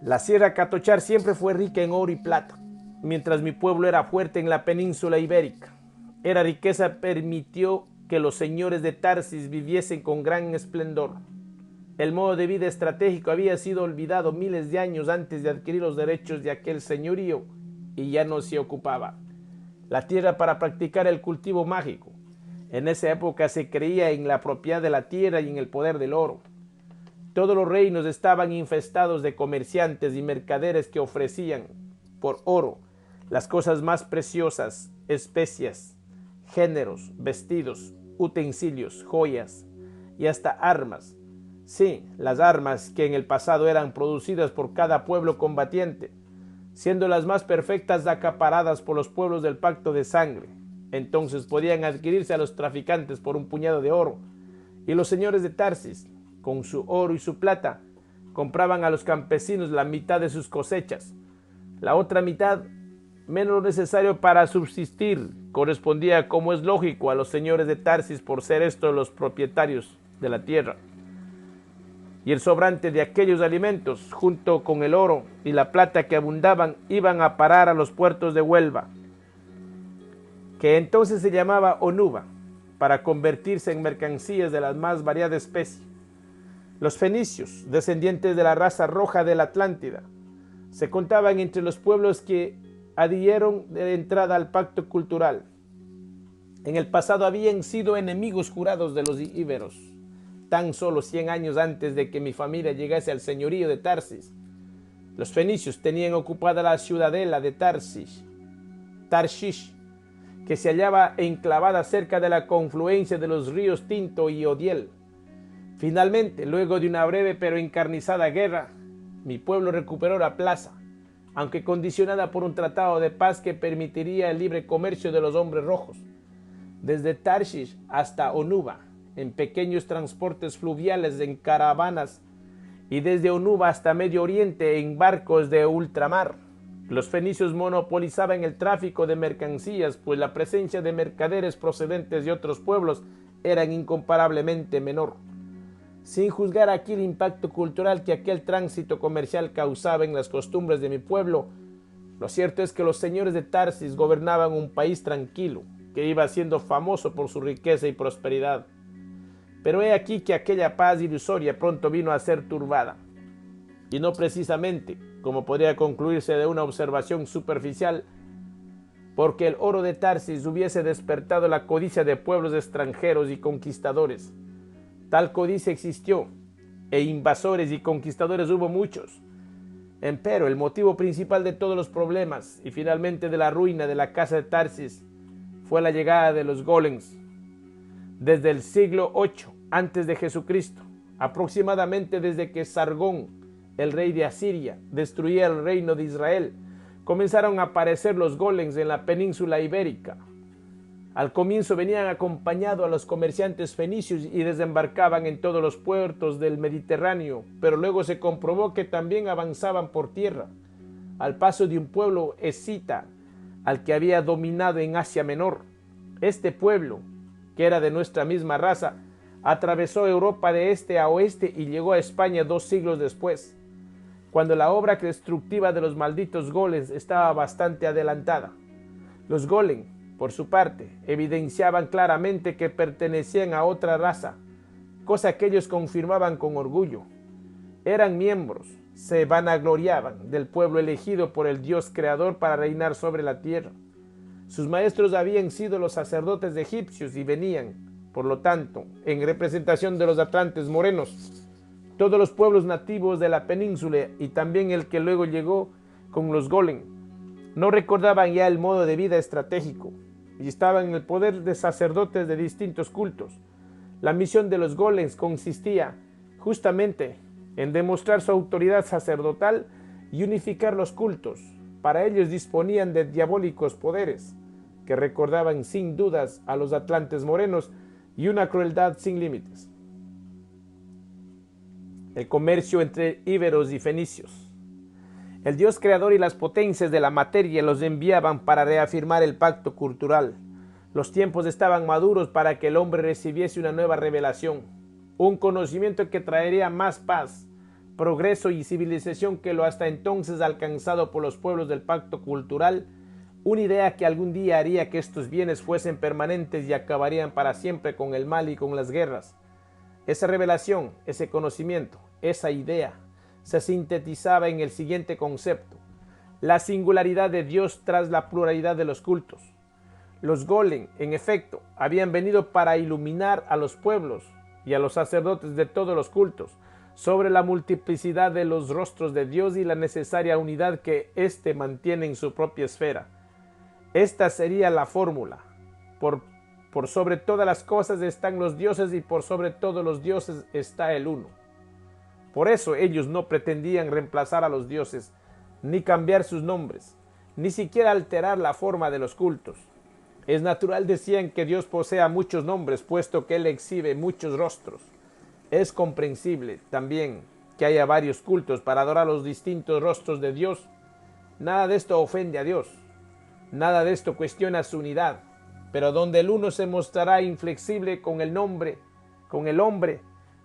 La Sierra Catochar siempre fue rica en oro y plata, mientras mi pueblo era fuerte en la península ibérica. Era riqueza permitió que los señores de Tarsis viviesen con gran esplendor. El modo de vida estratégico había sido olvidado miles de años antes de adquirir los derechos de aquel señorío y ya no se ocupaba. La tierra para practicar el cultivo mágico. En esa época se creía en la propiedad de la tierra y en el poder del oro. Todos los reinos estaban infestados de comerciantes y mercaderes que ofrecían por oro las cosas más preciosas, especias, géneros, vestidos, utensilios, joyas y hasta armas. Sí, las armas que en el pasado eran producidas por cada pueblo combatiente, siendo las más perfectas acaparadas por los pueblos del pacto de sangre. Entonces podían adquirirse a los traficantes por un puñado de oro, y los señores de Tarsis, con su oro y su plata, compraban a los campesinos la mitad de sus cosechas. La otra mitad, menos lo necesario para subsistir, correspondía, como es lógico, a los señores de Tarsis por ser estos los propietarios de la tierra. Y el sobrante de aquellos alimentos, junto con el oro y la plata que abundaban, iban a parar a los puertos de Huelva, que entonces se llamaba Onuba, para convertirse en mercancías de la más variada especie. Los fenicios, descendientes de la raza roja de la Atlántida, se contaban entre los pueblos que adhirieron de entrada al pacto cultural. En el pasado habían sido enemigos jurados de los íberos, tan solo 100 años antes de que mi familia llegase al señorío de Tarsis. Los fenicios tenían ocupada la ciudadela de Tarshish, que se hallaba enclavada cerca de la confluencia de los ríos Tinto y Odiel. Finalmente, luego de una breve pero encarnizada guerra, mi pueblo recuperó la plaza, aunque condicionada por un tratado de paz que permitiría el libre comercio de los hombres rojos, desde Tarshish hasta Onuba, en pequeños transportes fluviales en caravanas, y desde Onuba hasta Medio Oriente en barcos de ultramar. Los fenicios monopolizaban el tráfico de mercancías, pues la presencia de mercaderes procedentes de otros pueblos era incomparablemente menor. Sin juzgar aquí el impacto cultural que aquel tránsito comercial causaba en las costumbres de mi pueblo, lo cierto es que los señores de Tarsis gobernaban un país tranquilo, que iba siendo famoso por su riqueza y prosperidad. Pero he aquí que aquella paz ilusoria pronto vino a ser turbada, y no precisamente, como podría concluirse de una observación superficial, porque el oro de Tarsis hubiese despertado la codicia de pueblos extranjeros y conquistadores. Tal codicia existió, e invasores y conquistadores hubo muchos. Empero, el motivo principal de todos los problemas y finalmente de la ruina de la casa de Tarsis fue la llegada de los golems. Desde el siglo VIII antes de Jesucristo, aproximadamente desde que Sargón, el rey de Asiria, destruía el reino de Israel, comenzaron a aparecer los golems en la península ibérica. Al comienzo venían acompañados a los comerciantes fenicios y desembarcaban en todos los puertos del Mediterráneo, pero luego se comprobó que también avanzaban por tierra, al paso de un pueblo escita al que había dominado en Asia Menor. Este pueblo, que era de nuestra misma raza, atravesó Europa de este a oeste y llegó a España 2 siglos después, cuando la obra destructiva de los malditos golems estaba bastante adelantada. Los golems, por su parte, evidenciaban claramente que pertenecían a otra raza, cosa que ellos confirmaban con orgullo. Eran miembros, se vanagloriaban del pueblo elegido por el Dios creador para reinar sobre la tierra. Sus maestros habían sido los sacerdotes egipcios y venían, por lo tanto, en representación de los atlantes morenos. Todos los pueblos nativos de la península y también el que luego llegó con los golem no recordaban ya el modo de vida estratégico y estaban en el poder de sacerdotes de distintos cultos. La misión de los golems consistía justamente en demostrar su autoridad sacerdotal y unificar los cultos. Para ellos disponían de diabólicos poderes que recordaban sin dudas a los atlantes morenos y una crueldad sin límites. El comercio entre íberos y fenicios. El Dios creador y las potencias de la materia los enviaban para reafirmar el pacto cultural. Los tiempos estaban maduros para que el hombre recibiese una nueva revelación, un conocimiento que traería más paz, progreso y civilización que lo hasta entonces alcanzado por los pueblos del pacto cultural, una idea que algún día haría que estos bienes fuesen permanentes y acabarían para siempre con el mal y con las guerras. Esa revelación, ese conocimiento, esa idea, se sintetizaba en el siguiente concepto: la singularidad de Dios tras la pluralidad de los cultos. Los golem, en efecto, habían venido para iluminar a los pueblos y a los sacerdotes de todos los cultos sobre la multiplicidad de los rostros de Dios y la necesaria unidad que éste mantiene en su propia esfera. Esta sería la fórmula: por sobre todas las cosas están los dioses y por sobre todos los dioses está el uno. Por eso ellos no pretendían reemplazar a los dioses, ni cambiar sus nombres, ni siquiera alterar la forma de los cultos. Es natural, decían, que Dios posea muchos nombres, puesto que Él exhibe muchos rostros. Es comprensible también que haya varios cultos para adorar los distintos rostros de Dios. Nada de esto ofende a Dios, nada de esto cuestiona su unidad, pero donde el uno se mostrará inflexible con el hombre,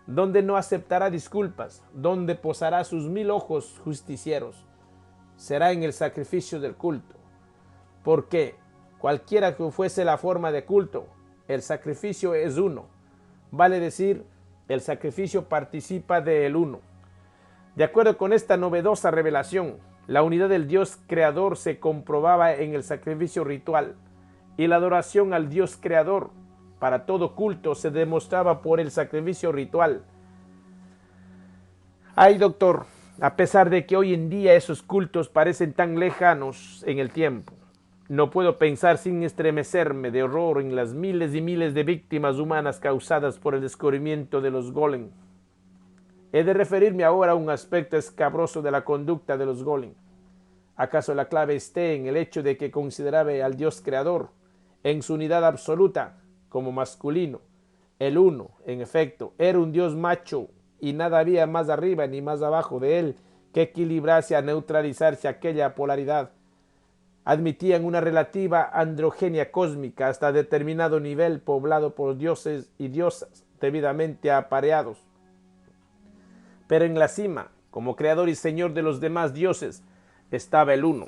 donde no aceptará disculpas, donde posará sus 1000 ojos justicieros, será en el sacrificio del culto. Porque cualquiera que fuese la forma de culto, el sacrificio es uno. Vale decir, el sacrificio participa del uno. De acuerdo con esta novedosa revelación, la unidad del Dios creador se comprobaba en el sacrificio ritual, y la adoración al Dios creador para todo culto se demostraba por el sacrificio ritual. Ay, doctor, a pesar de que hoy en día esos cultos parecen tan lejanos en el tiempo, No puedo pensar sin estremecerme de horror en las miles y miles de víctimas humanas causadas por el descubrimiento de los golem. He de referirme ahora a un aspecto escabroso de la conducta de los golem. ¿Acaso la clave esté en el hecho de que consideraba al Dios creador en su unidad absoluta como masculino? El uno, en efecto, era un Dios macho y nada había más arriba ni más abajo de él que equilibrase a neutralizarse aquella polaridad. Admitían una relativa androgenia cósmica hasta determinado nivel poblado por dioses y diosas debidamente apareados. Pero en la cima, como creador y señor de los demás dioses, estaba el uno,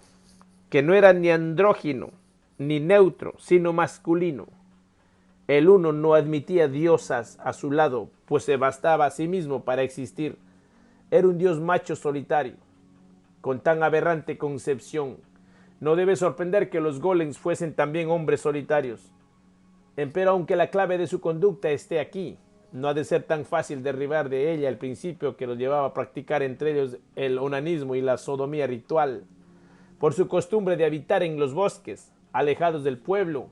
que no era ni andrógino ni neutro, sino masculino. El uno no admitía diosas a su lado, pues se bastaba a sí mismo para existir. Era un dios macho solitario. Con tan aberrante concepción, no debe sorprender que los golems fuesen también hombres solitarios. Empero, aunque la clave de su conducta esté aquí, no ha de ser tan fácil derribar de ella el principio que los llevaba a practicar entre ellos el onanismo y la sodomía ritual. Por su costumbre de habitar en los bosques, alejados del pueblo,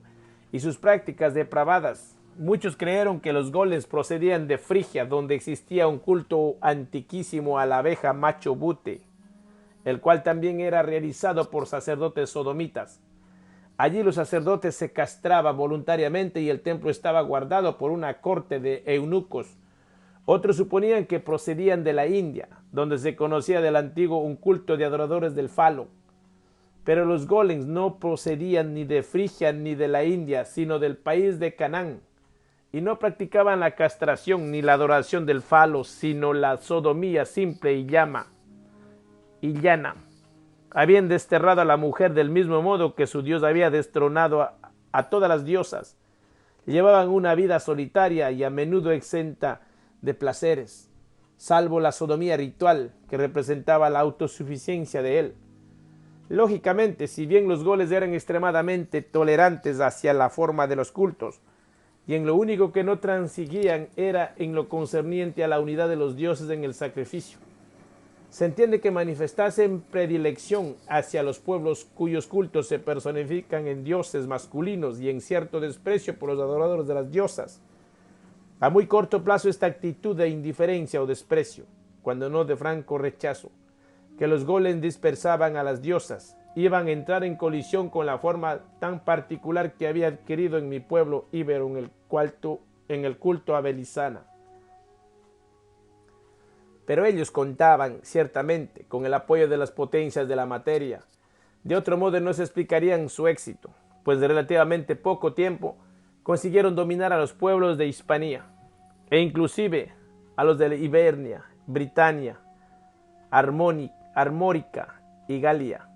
y sus prácticas depravadas, muchos creyeron que los golems procedían de Frigia, donde existía un culto antiquísimo a la abeja macho bute, el cual también era realizado por sacerdotes sodomitas. Allí los sacerdotes se castraban voluntariamente y el templo estaba guardado por una corte de eunucos. Otros suponían que procedían de la India, donde se conocía del antiguo un culto de adoradores del falo. Pero los golems no procedían ni de Frigia ni de la India, sino del país de Canaán, y no practicaban la castración ni la adoración del falo, sino la sodomía simple y llana. Habían desterrado a la mujer del mismo modo que su Dios había destronado a todas las diosas. Llevaban una vida solitaria y a menudo exenta de placeres, salvo la sodomía ritual que representaba la autosuficiencia de él. Lógicamente, si bien los golems eran extremadamente tolerantes hacia la forma de los cultos, y en lo único que no transigían era en lo concerniente a la unidad de los dioses en el sacrificio. Se entiende que manifestasen predilección hacia los pueblos cuyos cultos se personifican en dioses masculinos y en cierto desprecio por los adoradores de las diosas. A muy corto plazo esta actitud de indiferencia o desprecio, cuando no de franco rechazo, que los golems dispersaban a las diosas, iban a entrar en colisión con la forma tan particular que había adquirido en mi pueblo íbero en el culto a Belisana. Pero ellos contaban, ciertamente, con el apoyo de las potencias de la materia. De otro modo no se explicarían su éxito, pues de relativamente poco tiempo consiguieron dominar a los pueblos de Hispania, e inclusive a los de Ibernia, Britania, Armórica y Galia.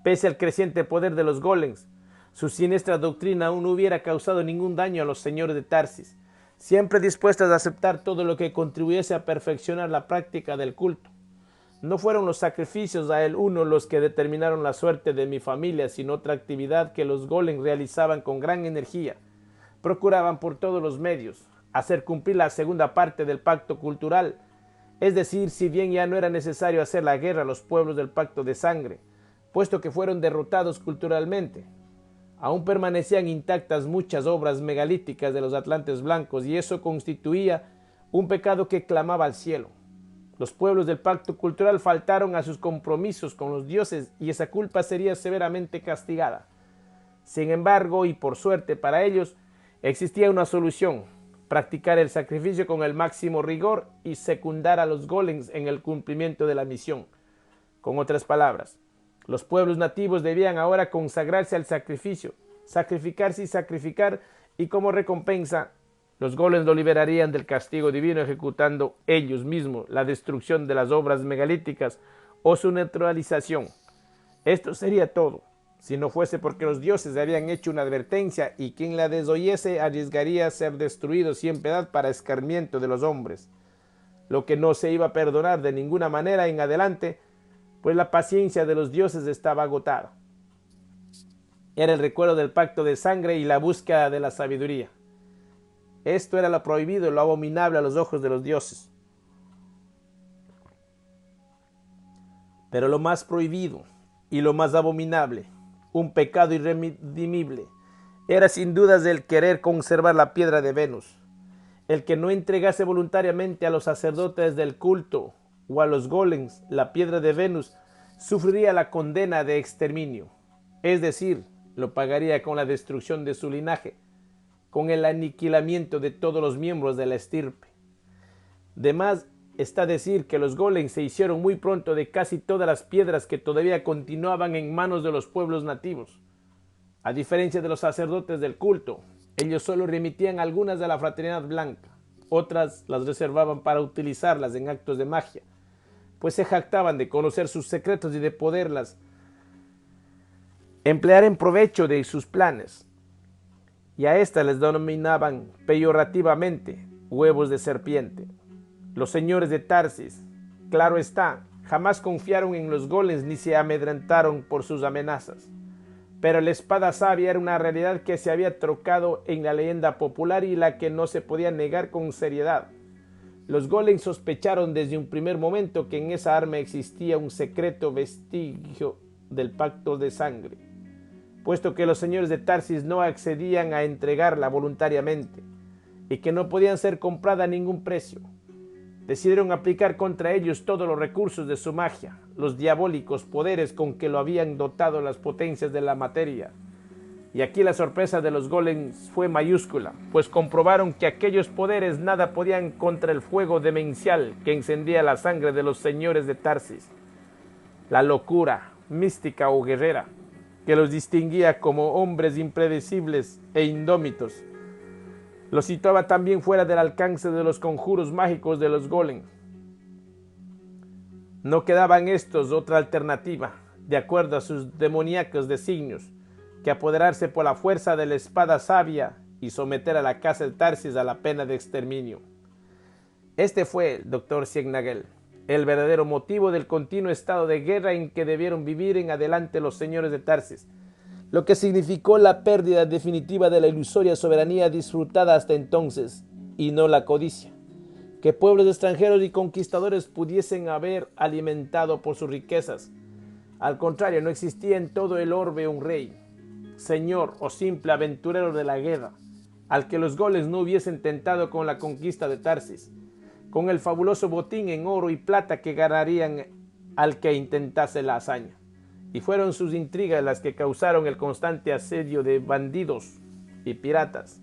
Pese al creciente poder de los golems, su siniestra doctrina aún no hubiera causado ningún daño a los señores de Tarsis, siempre dispuestas a aceptar todo lo que contribuyese a perfeccionar la práctica del culto. No fueron los sacrificios a él uno los que determinaron la suerte de mi familia, sino otra actividad que los golems realizaban con gran energía. Procuraban por todos los medios hacer cumplir la segunda parte del pacto cultural, es decir, si bien ya no era necesario hacer la guerra a los pueblos del pacto de sangre, puesto que fueron derrotados culturalmente, aún permanecían intactas muchas obras megalíticas de los atlantes blancos, y eso constituía un pecado que clamaba al cielo. Los pueblos del pacto cultural faltaron a sus compromisos con los dioses y esa culpa sería severamente castigada. Sin embargo, y por suerte para ellos, existía una solución: practicar el sacrificio con el máximo rigor y secundar a los golems en el cumplimiento de la misión. Con otras palabras, los pueblos nativos debían ahora consagrarse al sacrificio, sacrificarse y sacrificar, y como recompensa, los golems lo liberarían del castigo divino ejecutando ellos mismos la destrucción de las obras megalíticas o su neutralización. Esto sería todo, si no fuese porque los dioses habían hecho una advertencia y quien la desoyese arriesgaría a ser destruido sin piedad para escarmiento de los hombres, lo que no se iba a perdonar de ninguna manera en adelante, pues la paciencia de los dioses estaba agotada. Era el recuerdo del pacto de sangre y la búsqueda de la sabiduría. Esto era lo prohibido, lo abominable a los ojos de los dioses. Pero lo más prohibido y lo más abominable, un pecado irredimible. Era sin dudas el querer conservar la piedra de Venus. El que no entregase voluntariamente a los sacerdotes del culto o a los golems la piedra de Venus sufriría la condena de exterminio, es decir, lo pagaría con la destrucción de su linaje, con el aniquilamiento de todos los miembros de la estirpe. De más está decir que los golems se hicieron muy pronto de casi todas las piedras que todavía continuaban en manos de los pueblos nativos. A diferencia de los sacerdotes del culto, ellos solo remitían algunas de la fraternidad blanca, otras las reservaban para utilizarlas en actos de magia, pues se jactaban de conocer sus secretos y de poderlas emplear en provecho de sus planes. Y a estas les denominaban peyorativamente huevos de serpiente. Los señores de Tarsis, claro está, jamás confiaron en los golems ni se amedrentaron por sus amenazas. Pero la espada sabia era una realidad que se había trocado en la leyenda popular y la que no se podía negar con seriedad. Los golems sospecharon desde un primer momento que en esa arma existía un secreto vestigio del pacto de sangre, puesto que los señores de Tarsis no accedían a entregarla voluntariamente y que no podían ser comprada a ningún precio. Decidieron aplicar contra ellos todos los recursos de su magia, los diabólicos poderes con que lo habían dotado las potencias de la materia. Y aquí la sorpresa de los golems fue mayúscula, pues comprobaron que aquellos poderes nada podían contra el fuego demencial que encendía la sangre de los señores de Tarsis. La locura, mística o guerrera, que los distinguía como hombres impredecibles e indómitos, los situaba también fuera del alcance de los conjuros mágicos de los golems. No quedaban estos otra alternativa, de acuerdo a sus demoníacos designios, que apoderarse por la fuerza de la espada sabia y someter a la casa de Tarsis a la pena de exterminio. Este fue, doctor Ciegnagel, el verdadero motivo del continuo estado de guerra en que debieron vivir en adelante los señores de Tarsis, lo que significó la pérdida definitiva de la ilusoria soberanía disfrutada hasta entonces, y no la codicia, que pueblos extranjeros y conquistadores pudiesen haber alimentado por sus riquezas. Al contrario, no existía en todo el orbe un rey, señor o simple aventurero de la guerra, al que los golems no hubiesen tentado con la conquista de Tarsis, con el fabuloso botín en oro y plata que ganarían al que intentase la hazaña. Y fueron sus intrigas las que causaron el constante asedio de bandidos y piratas.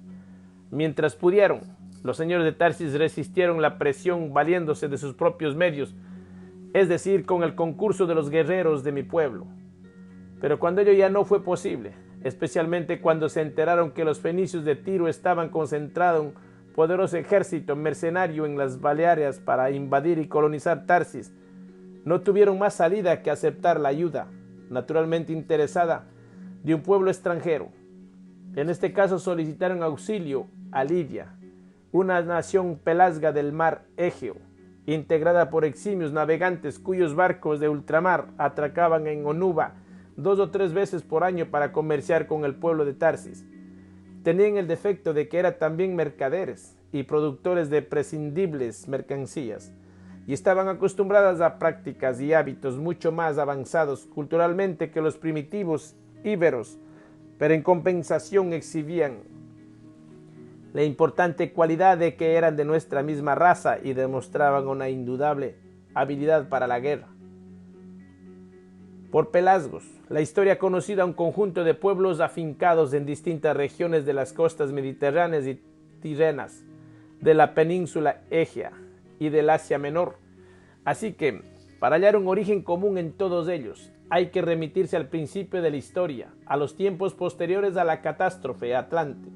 Mientras pudieron, los señores de Tarsis resistieron la presión valiéndose de sus propios medios, es decir, con el concurso de los guerreros de mi pueblo. Pero cuando ello ya no fue posible, especialmente cuando se enteraron que los fenicios de Tiro estaban concentrados un poderoso ejército mercenario en las Baleares para invadir y colonizar Tarsis, no tuvieron más salida que aceptar la ayuda, naturalmente interesada, de un pueblo extranjero. En este caso solicitaron auxilio a Lidia, una nación pelasga del mar Egeo, integrada por eximios navegantes cuyos barcos de ultramar atracaban en Onuba 2 o 3 veces por año para comerciar con el pueblo de Tarsis. Tenían el defecto de que eran también mercaderes y productores de prescindibles mercancías, y estaban acostumbradas a prácticas y hábitos mucho más avanzados culturalmente que los primitivos íberos, pero en compensación exhibían la importante cualidad de que eran de nuestra misma raza y demostraban una indudable habilidad para la guerra. Por pelasgos, la historia conocida a un conjunto de pueblos afincados en distintas regiones de las costas mediterráneas y tirenas, de la península Egea y del Asia Menor. Así que, para hallar un origen común en todos ellos, hay que remitirse al principio de la historia, a los tiempos posteriores a la catástrofe Atlante,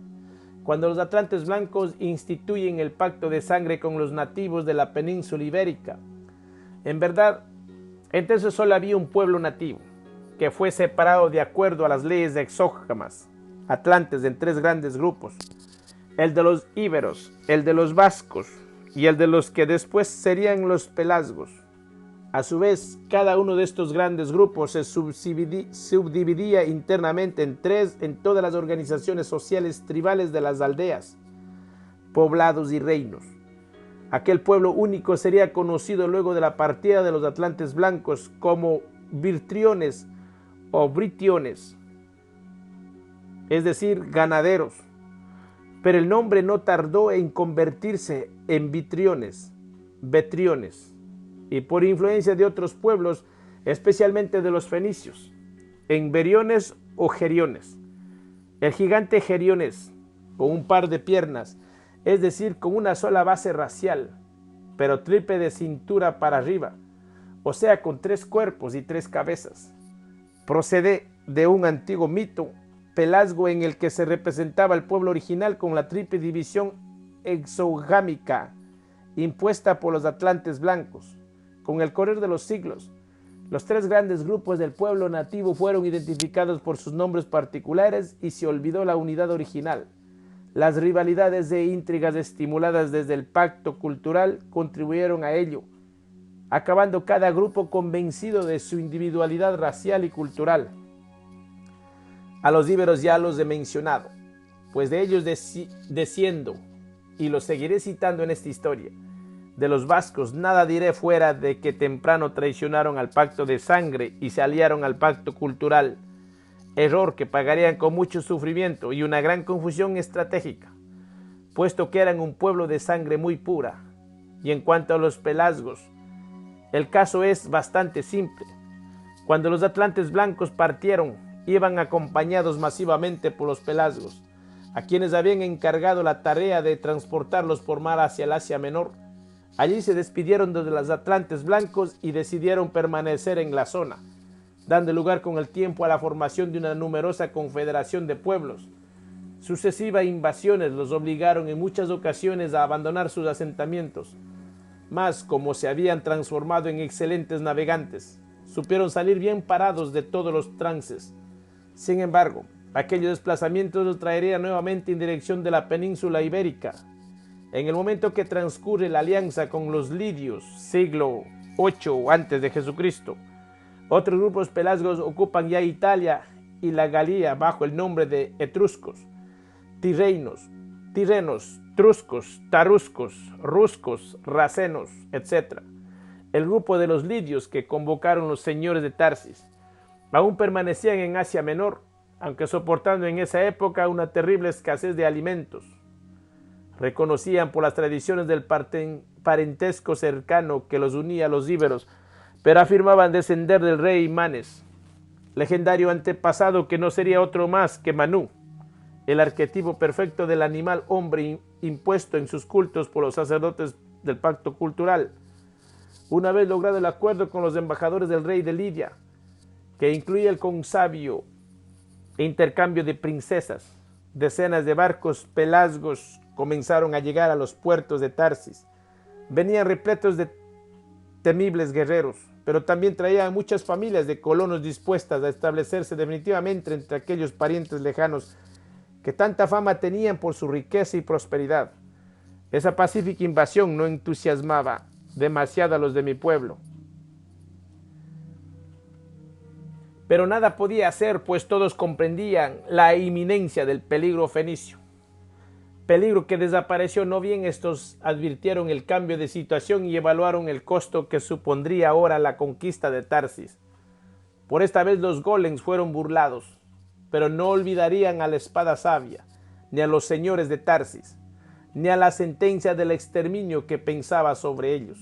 cuando los atlantes blancos instituyen el pacto de sangre con los nativos de la península ibérica. En verdad, entonces solo había un pueblo nativo, que fue separado de acuerdo a las leyes exógamas, atlantes en 3 grandes grupos: el de los íberos, el de los vascos y el de los que después serían los pelasgos. A su vez, cada uno de estos grandes grupos se subdividía internamente en 3 en todas las organizaciones sociales tribales de las aldeas, poblados y reinos. Aquel pueblo único sería conocido luego de la partida de los atlantes blancos como virtriones o britiones, es decir, ganaderos. Pero el nombre no tardó en convertirse en Betriones, y por influencia de otros pueblos, especialmente de los fenicios, en Beriones o Geriones. El gigante Geriones, con un par de piernas, es decir, con una sola base racial, pero triple de cintura para arriba, o sea, con 3 cuerpos y 3 cabezas. Procede de un antiguo mito pelasgo en el que se representaba el pueblo original con la triple división exogámica impuesta por los atlantes blancos. Con el correr de los siglos, los 3 grandes grupos del pueblo nativo fueron identificados por sus nombres particulares y se olvidó la unidad original. Las rivalidades e intrigas estimuladas desde el pacto cultural contribuyeron a ello, acabando cada grupo convencido de su individualidad racial y cultural. A los íberos ya los he mencionado, pues de ellos desciendo, y los seguiré citando en esta historia. De los vascos nada diré fuera de que temprano traicionaron al pacto de sangre y se aliaron al pacto cultural, error que pagarían con mucho sufrimiento y una gran confusión estratégica, puesto que eran un pueblo de sangre muy pura. Y en cuanto a los pelasgos, el caso es bastante simple. Cuando los atlantes blancos partieron, iban acompañados masivamente por los pelasgos, a quienes habían encargado la tarea de transportarlos por mar hacia el Asia Menor. Allí se despidieron de los atlantes blancos y decidieron permanecer en la zona, dando lugar con el tiempo a la formación de una numerosa confederación de pueblos. Sucesivas invasiones los obligaron en muchas ocasiones a abandonar sus asentamientos, mas como se habían transformado en excelentes navegantes, supieron salir bien parados de todos los trances. Sin embargo, aquellos desplazamientos los traerían nuevamente en dirección de la península ibérica. En el momento que transcurre la alianza con los lidios, siglo VIII antes de Jesucristo, otros grupos pelasgos ocupan ya Italia y la Galia bajo el nombre de etruscos, tirrenos, truscos, taruscos, ruscos, racenos, etc. El grupo de los lidios que convocaron los señores de Tarsis aún permanecían en Asia Menor, aunque soportando en esa época una terrible escasez de alimentos. Reconocían por las tradiciones del parentesco cercano que los unía a los íberos, pero afirmaban descender del rey Manes, legendario antepasado que no sería otro más que Manú, el arquetipo perfecto del animal hombre impuesto en sus cultos por los sacerdotes del pacto cultural. Una vez logrado el acuerdo con los embajadores del rey de Lidia, que incluía el consabio e intercambio de princesas, decenas de barcos pelasgos comenzaron a llegar a los puertos de Tarsis. Venían repletos de temibles guerreros, pero también traían muchas familias de colonos dispuestas a establecerse definitivamente entre aquellos parientes lejanos que tanta fama tenían por su riqueza y prosperidad. Esa pacífica invasión no entusiasmaba demasiado a los de mi pueblo, pero nada podía hacer, pues todos comprendían la inminencia del peligro fenicio. Peligro que desapareció no bien estos advirtieron el cambio de situación y evaluaron el costo que supondría ahora la conquista de Tarsis. Por esta vez los golems fueron burlados, pero no olvidarían a la espada sabia, ni a los señores de Tarsis, ni a la sentencia del exterminio que pensaba sobre ellos,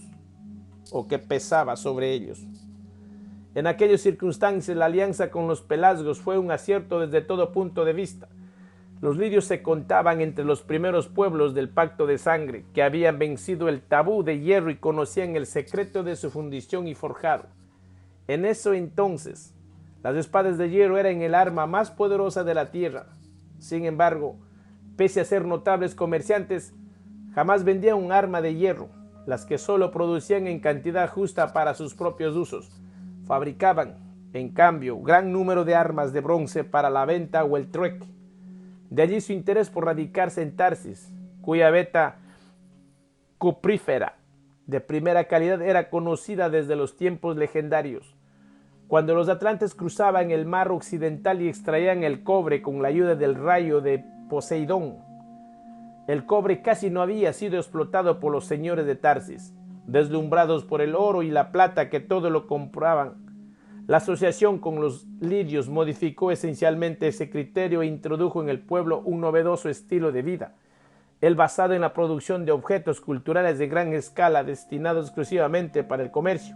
o que pesaba sobre ellos. En aquellas circunstancias la alianza con los pelasgos fue un acierto desde todo punto de vista. Los lidios se contaban entre los primeros pueblos del pacto de sangre, que habían vencido el tabú de hierro y conocían el secreto de su fundición y forjado. En eso entonces, las espadas de hierro eran el arma más poderosa de la tierra. Sin embargo, pese a ser notables comerciantes, jamás vendían un arma de hierro, las que solo producían en cantidad justa para sus propios usos. Fabricaban, en cambio, gran número de armas de bronce para la venta o el trueque. De allí su interés por radicarse en Tarsis, cuya veta cuprífera de primera calidad era conocida desde los tiempos legendarios. Cuando los atlantes cruzaban el mar occidental y extraían el cobre con la ayuda del rayo de Poseidón, el cobre casi no había sido explotado por los señores de Tarsis, deslumbrados por el oro y la plata que todo lo compraban. La asociación con los lidios modificó esencialmente ese criterio e introdujo en el pueblo un novedoso estilo de vida, el basado en la producción de objetos culturales de gran escala destinados exclusivamente para el comercio.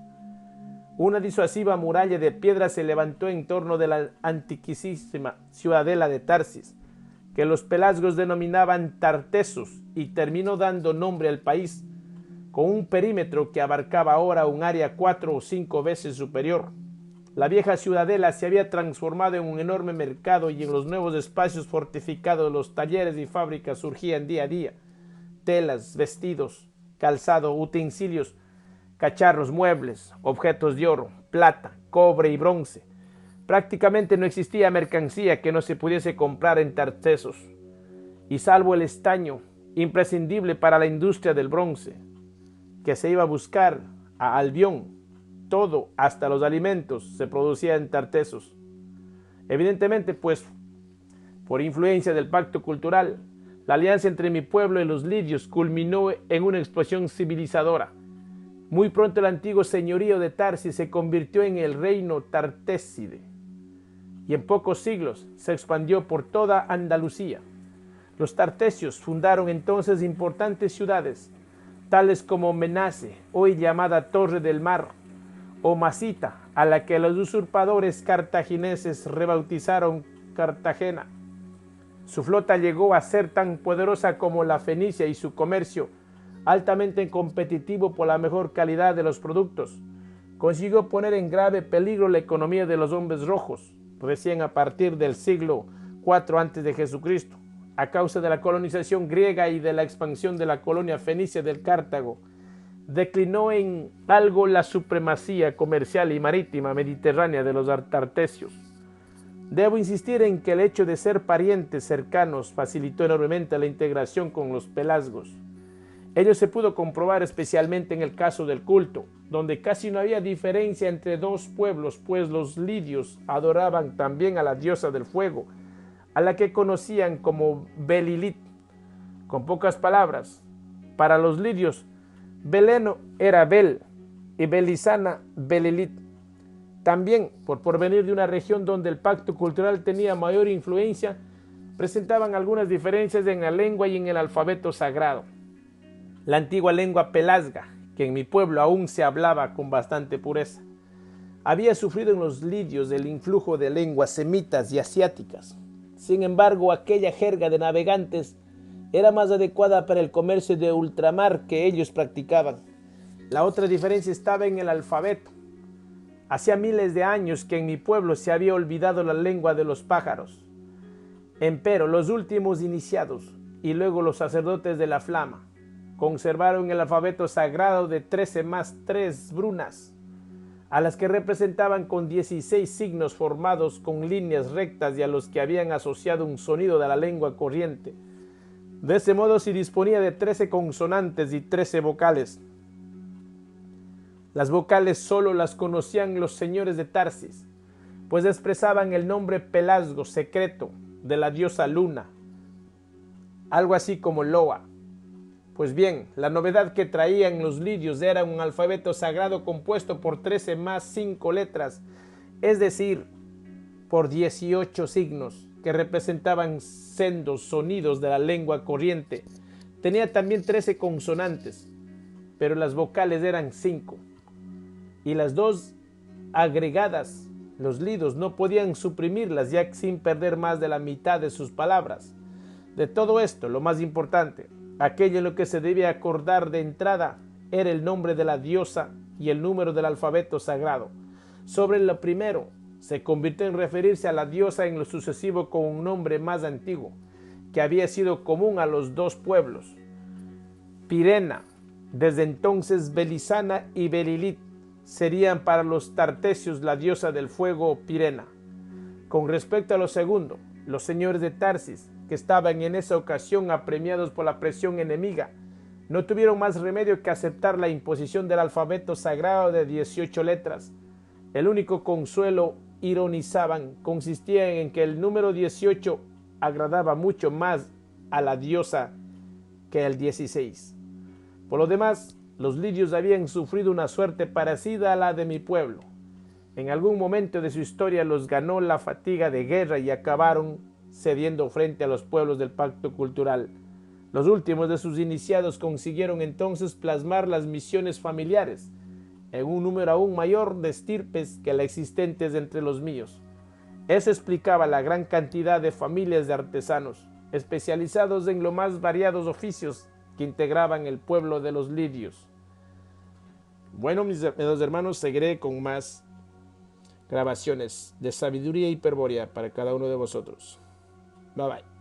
Una disuasiva muralla de piedra se levantó en torno de la antiquísima ciudadela de Tarsis, que los pelasgos denominaban Tartessos, y terminó dando nombre al país, con un perímetro que abarcaba ahora un área 4 o 5 veces superior. La vieja ciudadela se había transformado en un enorme mercado y en los nuevos espacios fortificados los talleres y fábricas surgían día a día. Telas, vestidos, calzado, utensilios, cacharros, muebles, objetos de oro, plata, cobre y bronce. Prácticamente no existía mercancía que no se pudiese comprar en Tartessos, y salvo el estaño, imprescindible para la industria del bronce, que se iba a buscar a Albión, todo, hasta los alimentos, se producía en Tartessos. Evidentemente, pues, por influencia del pacto cultural, la alianza entre mi pueblo y los lidios culminó en una explosión civilizadora. Muy pronto el antiguo señorío de Tarsis se convirtió en el reino Tartéside, y en pocos siglos se expandió por toda Andalucía. Los tartesios fundaron entonces importantes ciudades, tales como Menace, hoy llamada Torre del Mar, o Masita, a la que los usurpadores cartagineses rebautizaron Cartagena. Su flota llegó a ser tan poderosa como la fenicia y su comercio, altamente competitivo por la mejor calidad de los productos, consiguió poner en grave peligro la economía de los hombres rojos, recién a partir del siglo IV a.C., a causa de la colonización griega y de la expansión de la colonia fenicia del Cartago. Declinó en algo la supremacía comercial y marítima mediterránea de los tartesios. Debo insistir en que el hecho de ser parientes cercanos facilitó enormemente la integración con los pelasgos. Ello se pudo comprobar especialmente en el caso del culto, donde casi no había diferencia entre dos pueblos, pues los lidios adoraban también a la diosa del fuego, a la que conocían como Belilit. Con pocas palabras, para los lidios, Beleno era Bel y Belisana Belilit. También, por provenir de una región donde el pacto cultural tenía mayor influencia, presentaban algunas diferencias en la lengua y en el alfabeto sagrado. La antigua lengua pelasga, que en mi pueblo aún se hablaba con bastante pureza, había sufrido en los lidios el influjo de lenguas semitas y asiáticas. Sin embargo, aquella jerga de navegantes era más adecuada para el comercio de ultramar que ellos practicaban. La otra diferencia estaba en el alfabeto. Hacía miles de años que en mi pueblo se había olvidado la lengua de los pájaros. Empero, los últimos iniciados y luego los sacerdotes de la flama conservaron el alfabeto sagrado de 13 más 3 brunas, a las que representaban con 16 signos formados con líneas rectas y a los que habían asociado un sonido de la lengua corriente. De ese modo se disponía de 13 consonantes y 13 vocales. Las vocales solo las conocían los señores de Tarsis, pues expresaban el nombre pelasgo secreto de la diosa Luna, algo así como Loa. Pues bien, la novedad que traían los lidios era un alfabeto sagrado compuesto por 13 más 5 letras, es decir, por 18 signos, que representaban sendos sonidos de la lengua corriente. Tenía también 13 consonantes, pero las vocales eran 5, y las dos agregadas, los lidios, no podían suprimirlas ya sin perder más de la mitad de sus palabras. De todo esto, lo más importante, aquello en lo que se debía acordar de entrada, era el nombre de la diosa y el número del alfabeto sagrado. Sobre lo primero, se convirtió en referirse a la diosa en lo sucesivo con un nombre más antiguo, que había sido común a los dos pueblos. Pirena, desde entonces Belisana y Belilit, serían para los tartesios la diosa del fuego Pirena. Con respecto a lo segundo, los señores de Tarsis, que estaban en esa ocasión apremiados por la presión enemiga, no tuvieron más remedio que aceptar la imposición del alfabeto sagrado de 18 letras. El único consuelo, ironizaban, consistía en que el número 18 agradaba mucho más a la diosa que el 16. Por lo demás, los lidios habían sufrido una suerte parecida a la de mi pueblo. En algún momento de su historia los ganó la fatiga de guerra y acabaron cediendo frente a los pueblos del pacto cultural. Los últimos de sus iniciados consiguieron entonces plasmar las misiones familiares en un número aún mayor de estirpes que las existentes entre los míos. Eso explicaba la gran cantidad de familias de artesanos, especializados en los más variados oficios que integraban el pueblo de los lidios. Bueno, mis hermanos, seguiré con más grabaciones de sabiduría hiperbórea para cada uno de vosotros. Bye bye.